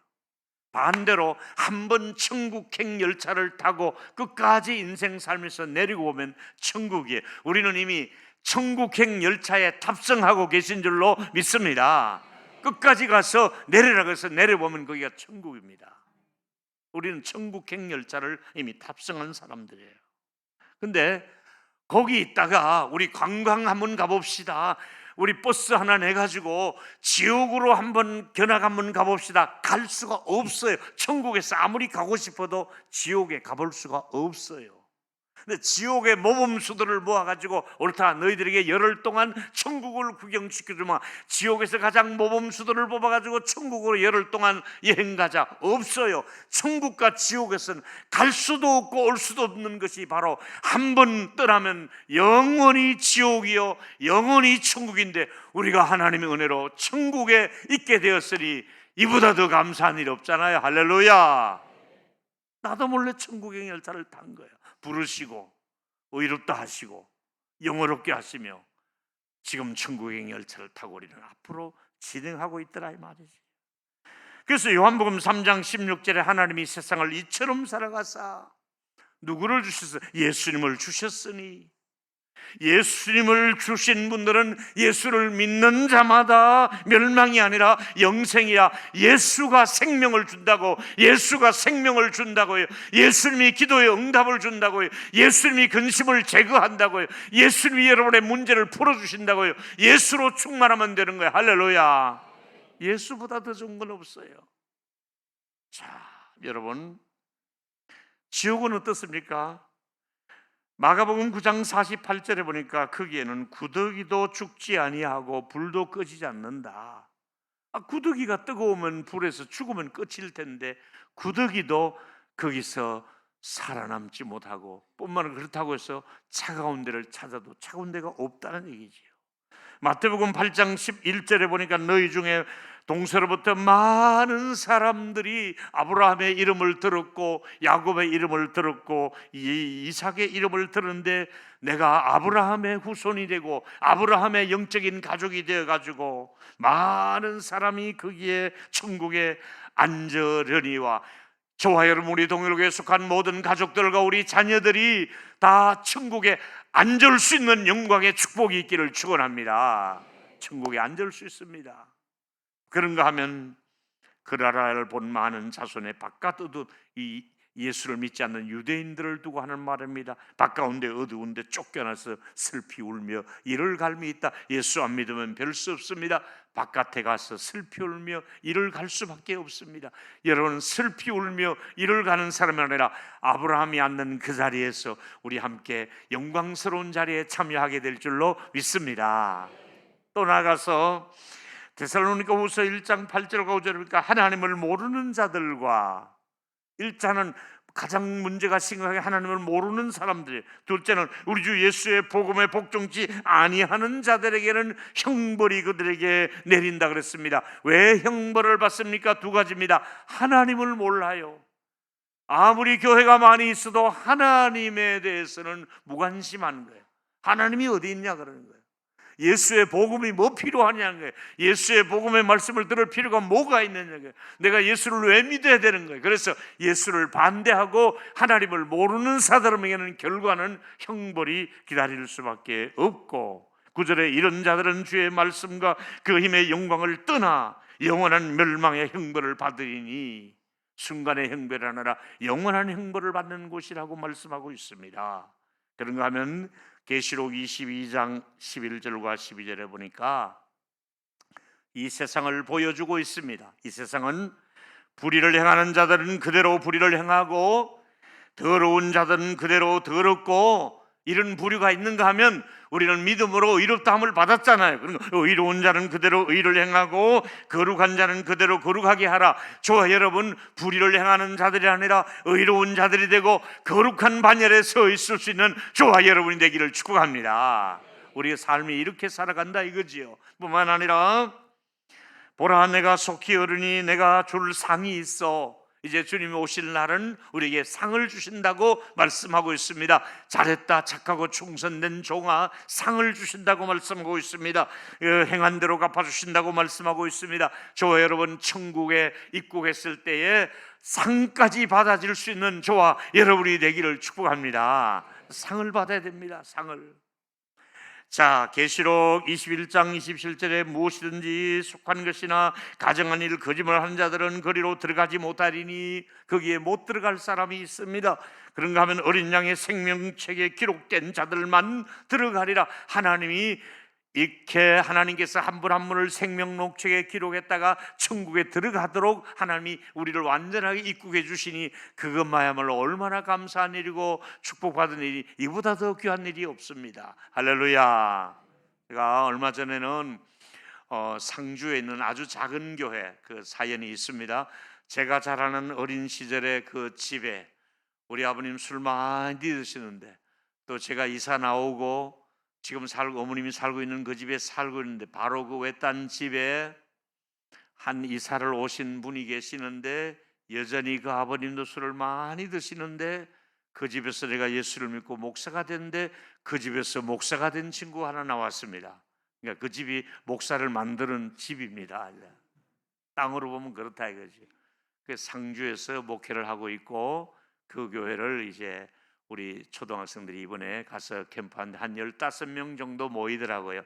반대로 한 번 천국행 열차를 타고 끝까지 인생 살면서 내리고 오면 천국이에요. 우리는 이미 천국행 열차에 탑승하고 계신 줄로 믿습니다. 끝까지 가서 내리라고 해서 내려보면 거기가 천국입니다. 우리는 천국행 열차를 이미 탑승한 사람들이에요. 근데 거기 있다가 우리 관광 한번 가봅시다, 우리 버스 하나 내가지고 지옥으로 한번 견학 한번 가봅시다, 갈 수가 없어요. 천국에서 아무리 가고 싶어도 지옥에 가볼 수가 없어요. 근데 지옥의 모범수들을 모아가지고 옳다, 너희들에게 열흘 동안 천국을 구경시켜주마, 지옥에서 가장 모범수들을 뽑아가지고 천국으로 열흘 동안 여행 가자. 없어요. 천국과 지옥에서는 갈 수도 없고 올 수도 없는 것이 바로 한 번 떠나면 영원히 지옥이요 영원히 천국인데, 우리가 하나님의 은혜로 천국에 있게 되었으니 이보다 더 감사한 일 없잖아요. 할렐루야. 나도 몰래 천국의 열차를 탄 거예요. 부르시고 의롭다 하시고 영어롭게 하시며 지금 천국의 열차를 타고 우리는 앞으로 진행하고 있더라 이 말이지. 그래서 요한복음 3장 16절에 하나님이 세상을 이처럼 살아가사 누구를 주셨어? 예수님을 주셨으니, 예수님을 주신 분들은 예수를 믿는 자마다 멸망이 아니라 영생이야. 예수가 생명을 준다고, 예수가 생명을 준다고요. 예수님이 기도에 응답을 준다고요. 예수님이 근심을 제거한다고요. 예수님이 여러분의 문제를 풀어주신다고요. 예수로 충만하면 되는 거예요. 할렐루야. 예수보다 더 좋은 건 없어요. 자, 여러분, 지옥은 어떻습니까? 마가복음 9장 48절에 보니까 거기에는 구더기도 죽지 아니하고 불도 꺼지지 않는다. 구더기가 뜨거우면 불에서 죽으면 끝일 텐데 구더기도 거기서 살아남지 못하고, 뿐만 아니라 그렇다고 해서 차가운 데를 찾아도 차가운 데가 없다는 얘기지요. 마태복음 8장 11절에 보니까 너희 중에 동서로부터 많은 사람들이 아브라함의 이름을 들었고 야곱의 이름을 들었고 이삭의 이름을 들었는데 내가 아브라함의 후손이 되고 아브라함의 영적인 가족이 되어가지고 많은 사람이 거기에 천국에 앉으려니와 저와 여러분, 우리 동일교회에 속한 모든 가족들과 우리 자녀들이 다 천국에 앉을 수 있는 영광의 축복이 있기를 축원합니다. 천국에 앉을 수 있습니다. 그런가 하면 그 나라를 본 많은 자손의 바깥어두 이 예수를 믿지 않는 유대인들을 두고 하는 말입니다. 바깥가운데 어두운데 쫓겨나서 슬피 울며 이를 갈미 있다. 예수 안 믿으면 별 수 없습니다. 바깥에 가서 슬피 울며 이를 갈 수밖에 없습니다. 여러분, 슬피 울며 이를 가는 사람이 아니라 아브라함이 앉는 그 자리에서 우리 함께 영광스러운 자리에 참여하게 될 줄로 믿습니다. 또 나가서 데살로니가후서 1장 8절과 9절에 보니까 하나님을 모르는 자들과, 1장은 가장 문제가 심각하게 하나님을 모르는 사람들, 둘째는 우리 주 예수의 복음에 복종치 아니하는 자들에게는 형벌이 그들에게 내린다 그랬습니다. 왜 형벌을 받습니까? 두 가지입니다. 하나님을 몰라요. 아무리 교회가 많이 있어도 하나님에 대해서는 무관심한 거예요. 하나님이 어디 있냐 그러는 거예요. 예수의 복음이 뭐 필요하냐는 거예요. 예수의 복음의 말씀을 들을 필요가 뭐가 있느냐는 거예요. 내가 예수를 왜 믿어야 되는 거예요. 그래서 예수를 반대하고 하나님을 모르는 사람에게는 결과는 형벌이 기다릴 수밖에 없고, 9절에 이런 자들은 주의 말씀과 그 힘의 영광을 떠나 영원한 멸망의 형벌을 받으리니, 순간의 형벌이 아니라 영원한 형벌을 받는 곳이라고 말씀하고 있습니다. 그런가 하면 계시록 22장 11절과 12절에 보니까 이 세상을 보여주고 있습니다. 이 세상은 불의를 행하는 자들은 그대로 불의를 행하고 더러운 자들은 그대로 더럽고, 이런 부류가 있는가 하면 우리는 믿음으로 의롭다함을 받았잖아요. 그러니까 의로운 자는 그대로 의를 행하고 거룩한 자는 그대로 거룩하게 하라. 저와 여러분, 불의를 행하는 자들이 아니라 의로운 자들이 되고 거룩한 반열에 서 있을 수 있는 저와 여러분이 되기를 축복합니다. 우리의 삶이 이렇게 살아간다 이거지요. 뿐만 아니라 보라, 내가 속히 어르니 내가 줄 상이 있어. 이제 주님이 오실 날은 우리에게 상을 주신다고 말씀하고 있습니다. 잘했다, 착하고 충성된 종아, 상을 주신다고 말씀하고 있습니다. 행한 대로 갚아주신다고 말씀하고 있습니다. 저와 여러분, 천국에 입국했을 때에 상까지 받아질 수 있는 저와 여러분이 되기를 축복합니다. 상을 받아야 됩니다. 상을. 자, 계시록 21장 27절에 무엇이든지 속한 것이나 가정한 일 거짓말하는 자들은 거리로 들어가지 못하리니 거기에 못 들어갈 사람이 있습니다. 그런가 하면 어린 양의 생명책에 기록된 자들만 들어가리라. 하나님이 이렇게 하나님께서 한 분 한 분을 생명록책에 기록했다가 천국에 들어가도록 하나님이 우리를 완전하게 입국해 주시니 그것만야말로 얼마나 감사한 일이고 축복받은 일이 이보다 더 귀한 일이 없습니다. 할렐루야. 제가 얼마 전에는 상주에 있는 아주 작은 교회 그 사연이 있습니다. 제가 자라는 어린 시절에 그 집에 우리 아버님 술 많이 드시는데 또 제가 이사 나오고 지금 어머님이 살고 있는 그 집에 살고 있는데 바로 그 외딴 집에 한 이사를 오신 분이 계시는데 여전히 그 아버님도 술을 많이 드시는데 그 집에서 내가 예수를 믿고 목사가 됐는데 그 집에서 목사가 된 친구가 하나 나왔습니다. 그러니까 그 집이 목사를 만드는 집입니다. 땅으로 보면 그렇다 이거지. 그 상주에서 목회를 하고 있고 그 교회를 이제 우리 초등학생들이 이번에 가서 캠프하는데 한 15명 정도 모이더라고요.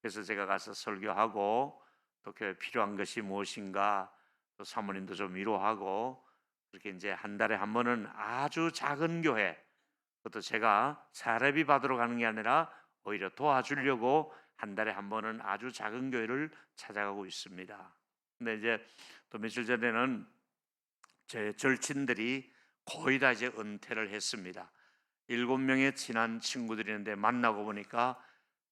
그래서 제가 가서 설교하고 또 교회 필요한 것이 무엇인가 또 사모님도 좀 위로하고 그렇게 이제 한 달에 한 번은 아주 작은 교회, 그것도 제가 사례비 받으러 가는 게 아니라 오히려 도와주려고 한 달에 한 번은 아주 작은 교회를 찾아가고 있습니다. 근데 이제 또 며칠 전에는 제 절친들이 거의 다 이제 은퇴를 했습니다. 7명의 친한 친구들이 있는데 만나고 보니까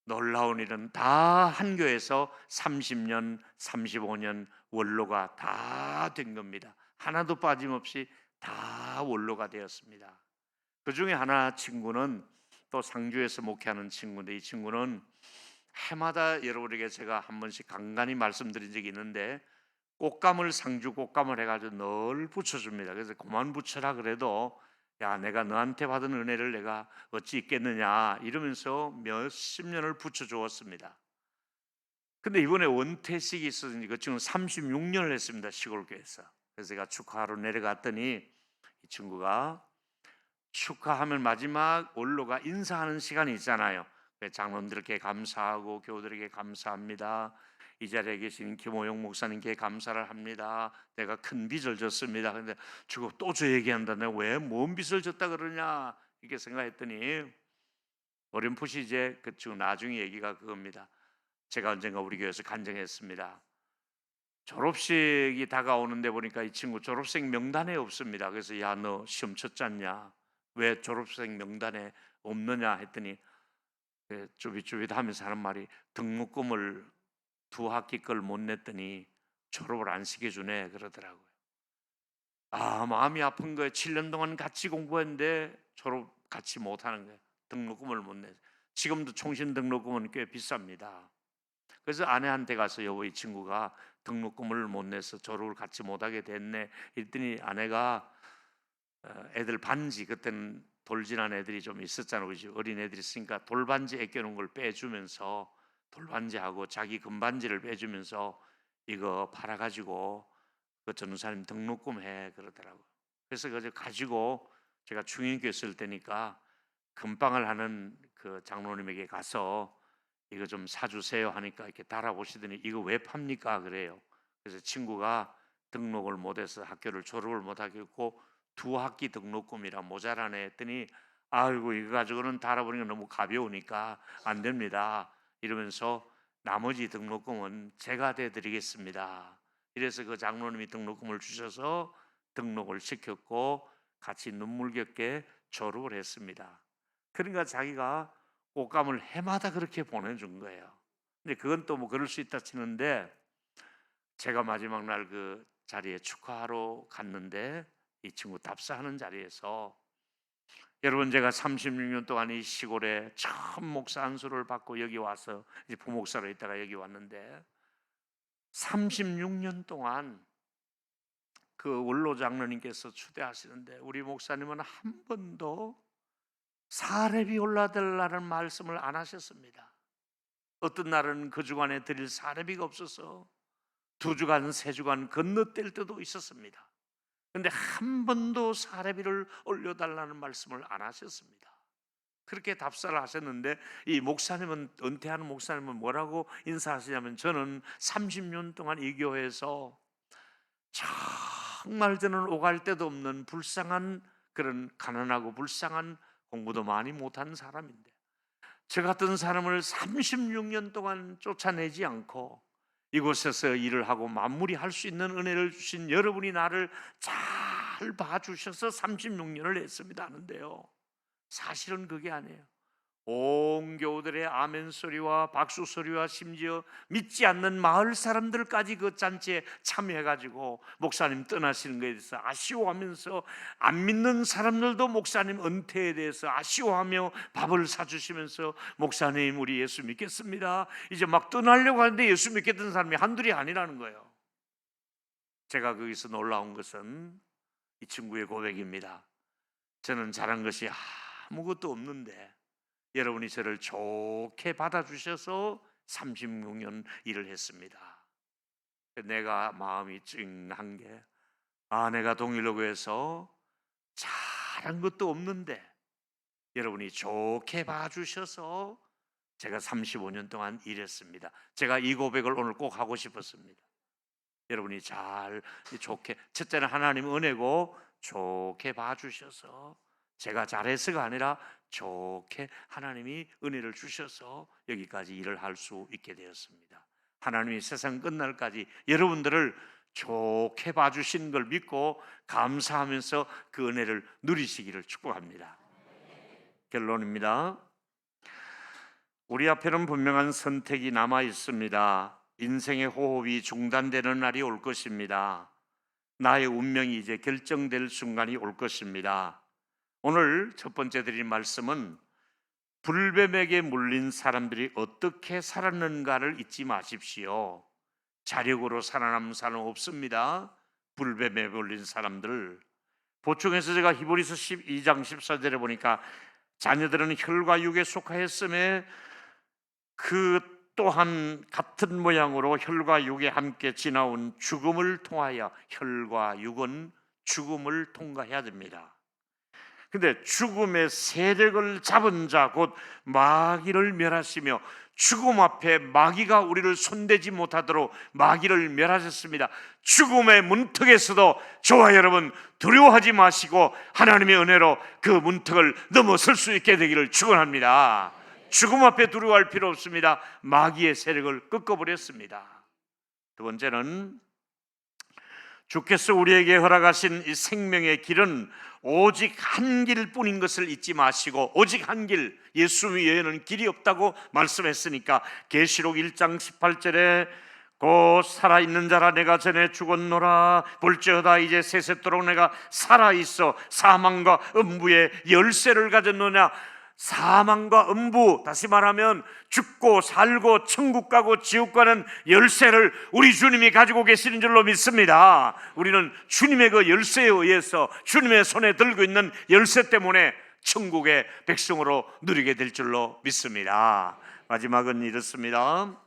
놀라운 일은 다 한 교회에서 30년, 35년 원로가 다 된 겁니다. 하나도 빠짐없이 다 원로가 되었습니다. 그 중에 하나 친구는 또 상주에서 목회하는 친구인데 이 친구는 해마다 여러분에게 제가 한 번씩 간간히 말씀드린 적이 있는데 꽃감을 상주 꽃감을 해가지고 늘 붙여줍니다. 그래서 그만 붙여라 그래도 야, 내가 너한테 받은 은혜를 내가 어찌 있겠느냐 이러면서 몇십 년을 붙여주었습니다. 근데 이번에 원퇴식이 있었으니까 지금 36년을 했습니다. 시골교회에서. 그래서 제가 축하하러 내려갔더니 이 친구가 축하하면 마지막 원로가 인사하는 시간이 있잖아요. 장로님들께 감사하고 교우들에게 감사합니다. 이 자리에 계신 김호영 목사님께 감사를 합니다. 내가 큰 빚을 졌습니다. 근데 주고 또 저 얘기한다. 내가 왜 뭔 빚을 졌다 그러냐 이렇게 생각했더니 어렴풋이 이제 지금 나중에 얘기가 그겁니다. 제가 언젠가 우리 교회에서 간증했습니다. 졸업식이 다가오는데 보니까 이 친구 졸업생 명단에 없습니다. 그래서 야, 너 시험 쳤잖냐? 왜 졸업생 명단에 없느냐 했더니 쭈빗쭈빗 하면서 하는 말이 등록금을 2학기 걸 못 냈더니 졸업을 안 시켜주네 그러더라고요. 아, 마음이 아픈 거예요. 7년 동안 같이 공부했는데 졸업 같이 못하는 거예요. 등록금을 못 내. 지금도 총신 등록금은 꽤 비쌉니다. 그래서 아내한테 가서 여보 이 친구가 등록금을 못 내서 졸업을 같이 못하게 됐네. 이랬더니 아내가 애들 반지 그때는 돌진한 애들이 좀 있었잖아요. 그지? 어린 애들이 있으니까 돌반지 애껴놓은 걸 빼주면서 돌반지하고 자기 금반지를 빼주면서 이거 팔아가지고 그 전도사님 등록금 해 그러더라고요. 그래서 그거 가지고 제가 중인교회 있을 때니까 금방을 하는 그 장로님에게 가서 이거 좀 사주세요 하니까 이렇게 달아보시더니 이거 왜 팝니까 그래요. 그래서 친구가 등록을 못해서 학교를 졸업을 못하겠고 2학기 등록금이라 모자라네 했더니 아이고 이거 가지고는 달아보니까 너무 가벼우니까 안 됩니다 이러면서 나머지 등록금은 제가 대드리겠습니다. 이래서 그 장로님이 등록금을 주셔서 등록을 시켰고 같이 눈물겹게 졸업을 했습니다. 그러니까 자기가 꽃감을 해마다 그렇게 보내준 거예요. 근데 그건 또 뭐 그럴 수 있다 치는데 제가 마지막 날 그 자리에 축하하러 갔는데 이 친구 답사하는 자리에서 여러분 제가 36년 동안 이 시골에 처음 목사 안수를 받고 여기 와서 이제 부목사로 있다가 여기 왔는데 36년 동안 그 원로 장로님께서 추대하시는데 우리 목사님은 한 번도 사렙이 올라달라는 말씀을 안 하셨습니다. 어떤 날은 그 주간에 드릴 사렙이가 없어서 2주간, 3주간 건너뛸 때도 있었습니다. 그런데 한 번도 사례비를 올려달라는 말씀을 안 하셨습니다. 그렇게 답사를 하셨는데 이 목사님은, 은퇴하는 목사님은 뭐라고 인사하시냐면, 저는 30년 동안 이 교회에서 정말 저는 오갈 데도 없는 불쌍한, 그런 가난하고 불쌍한, 공부도 많이 못한 사람인데 저 같은 사람을 36년 동안 쫓아내지 않고 이곳에서 일을 하고 마무리할 수 있는 은혜를 주신 여러분이 나를 잘 봐주셔서 36년을 했습니다 하는데요, 사실은 그게 아니에요. 온 교우들의 아멘 소리와 박수 소리와 심지어 믿지 않는 마을 사람들까지 그 잔치에 참여해가지고 목사님 떠나시는 것에 대해서 아쉬워하면서, 안 믿는 사람들도 목사님 은퇴에 대해서 아쉬워하며 밥을 사주시면서, 목사님 우리 예수 믿겠습니다, 이제 막 떠나려고 하는데 예수 믿겠다는 사람이 한둘이 아니라는 거예요. 제가 거기서 놀라운 것은 이 친구의 고백입니다. 저는 잘한 것이 아무것도 없는데 여러분이 저를 좋게 받아주셔서 36년 일을 했습니다. 내가 마음이 찡한 게, 내가 동일로교에서 잘한 것도 없는데 여러분이 좋게 봐주셔서 제가 35년 동안 일했습니다. 제가 이 고백을 오늘 꼭 하고 싶었습니다. 여러분이 잘 좋게, 첫째는 하나님 은혜고 좋게 봐주셔서, 제가 잘해서가 아니라 좋게 하나님이 은혜를 주셔서 여기까지 일을 할 수 있게 되었습니다. 하나님이 세상 끝날까지 여러분들을 좋게 봐주시는 걸 믿고 감사하면서 그 은혜를 누리시기를 축복합니다. 결론입니다. 우리 앞에는 분명한 선택이 남아 있습니다. 인생의 호흡이 중단되는 날이 올 것입니다. 나의 운명이 이제 결정될 순간이 올 것입니다. 오늘 첫 번째 드린 말씀은 불뱀에게 물린 사람들이 어떻게 살았는가를 잊지 마십시오. 자력으로 살아남은 사람은 없습니다. 불뱀에 물린 사람들, 보충해서 제가 히브리서 12장 14절에 보니까 자녀들은 혈과 육에 속하였음에 그 또한 같은 모양으로 혈과 육에 함께 지나온 죽음을 통하여, 혈과 육은 죽음을 통과해야 됩니다. 근데 죽음의 세력을 잡은 자 곧 마귀를 멸하시며, 죽음 앞에 마귀가 우리를 손대지 못하도록 마귀를 멸하셨습니다. 죽음의 문턱에서도 저와 여러분 두려워하지 마시고 하나님의 은혜로 그 문턱을 넘어설 수 있게 되기를 축원합니다. 죽음 앞에 두려워할 필요 없습니다. 마귀의 세력을 꺾어버렸습니다. 두 번째는 주께서 우리에게 허락하신 이 생명의 길은 오직 한 길뿐인 것을 잊지 마시고, 오직 한 길, 예수 외에는 길이 없다고 말씀했으니까 계시록 1장 18절에 곧 살아있는 자라 내가 전에 죽었노라, 볼지어다 이제 세세토록 내가 살아있어 사망과 음부의 열쇠를 가졌노냐. 사망과 음부, 다시 말하면 죽고 살고 천국 가고 지옥 가는 열쇠를 우리 주님이 가지고 계시는 줄로 믿습니다. 우리는 주님의 그 열쇠에 의해서, 주님의 손에 들고 있는 열쇠 때문에 천국의 백성으로 누리게 될 줄로 믿습니다. 마지막은 이렇습니다.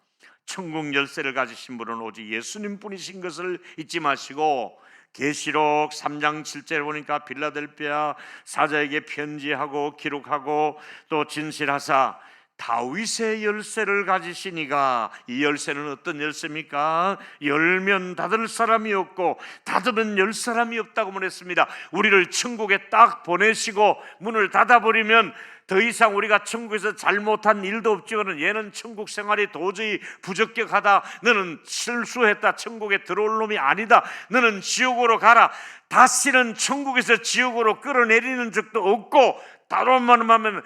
천국 열쇠를 가지신 분은 오직 예수님 뿐이신 것을 잊지 마시고, 계시록 3장 7절에 보니까 빌라델피아 사자에게 편지하고 기록하고 또 진실하사 다윗의 열쇠를 가지시니가, 이 열쇠는 어떤 열쇠입니까? 열면 닫을 사람이 없고 닫으면 열 사람이 없다고 말했습니다. 우리를 천국에 딱 보내시고 문을 닫아버리면 더 이상 우리가 천국에서 잘못한 일도 없지만, 얘는 천국 생활이 도저히 부적격하다, 너는 실수했다, 천국에 들어올 놈이 아니다, 너는 지옥으로 가라, 다시는 천국에서 지옥으로 끌어내리는 적도 없고, 다른 말로 하면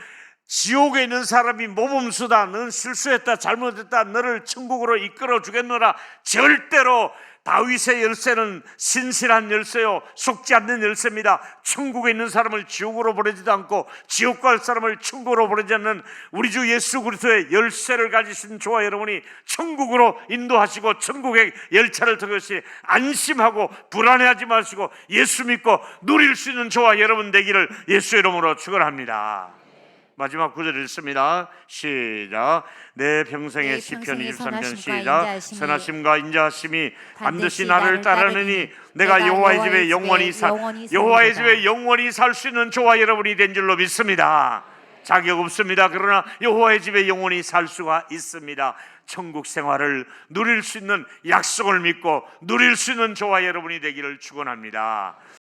지옥에 있는 사람이 모범수다, 너는 실수했다, 잘못했다, 너를 천국으로 이끌어 주겠노라, 절대로 다윗의 열쇠는 신실한 열쇠요, 속지 않는 열쇠입니다. 천국에 있는 사람을 지옥으로 보내지도 않고 지옥 갈 사람을 천국으로 보내지 않는 우리 주 예수 그리스도의 열쇠를 가지신 저와 여러분이 천국으로 인도하시고 천국의 열차를 타고 안심하고 불안해하지 마시고 예수 믿고 누릴 수 있는 저와 여러분 되기를 예수 이름으로 축원합니다. 마지막 구절 읽습니다. 시작. 내 평생의 내 시편 평생의 23편 선하심과 시작. 인자하심이 선하심과 인자하심이 반드시 반드시 나를 나를 따르느니 따르니 내가 여호와의 집에 영원히 여호와의 집에 영원히 살 수 있는 저와 여러분이 된 줄로 믿습니다. 자격 없습니다. 그러나 여호와의 집에 영원히 살 수가 있습니다. 천국 생활을 누릴 수 있는 약속을 믿고 누릴 수 있는 저와 여러분이 되기를 축원합니다.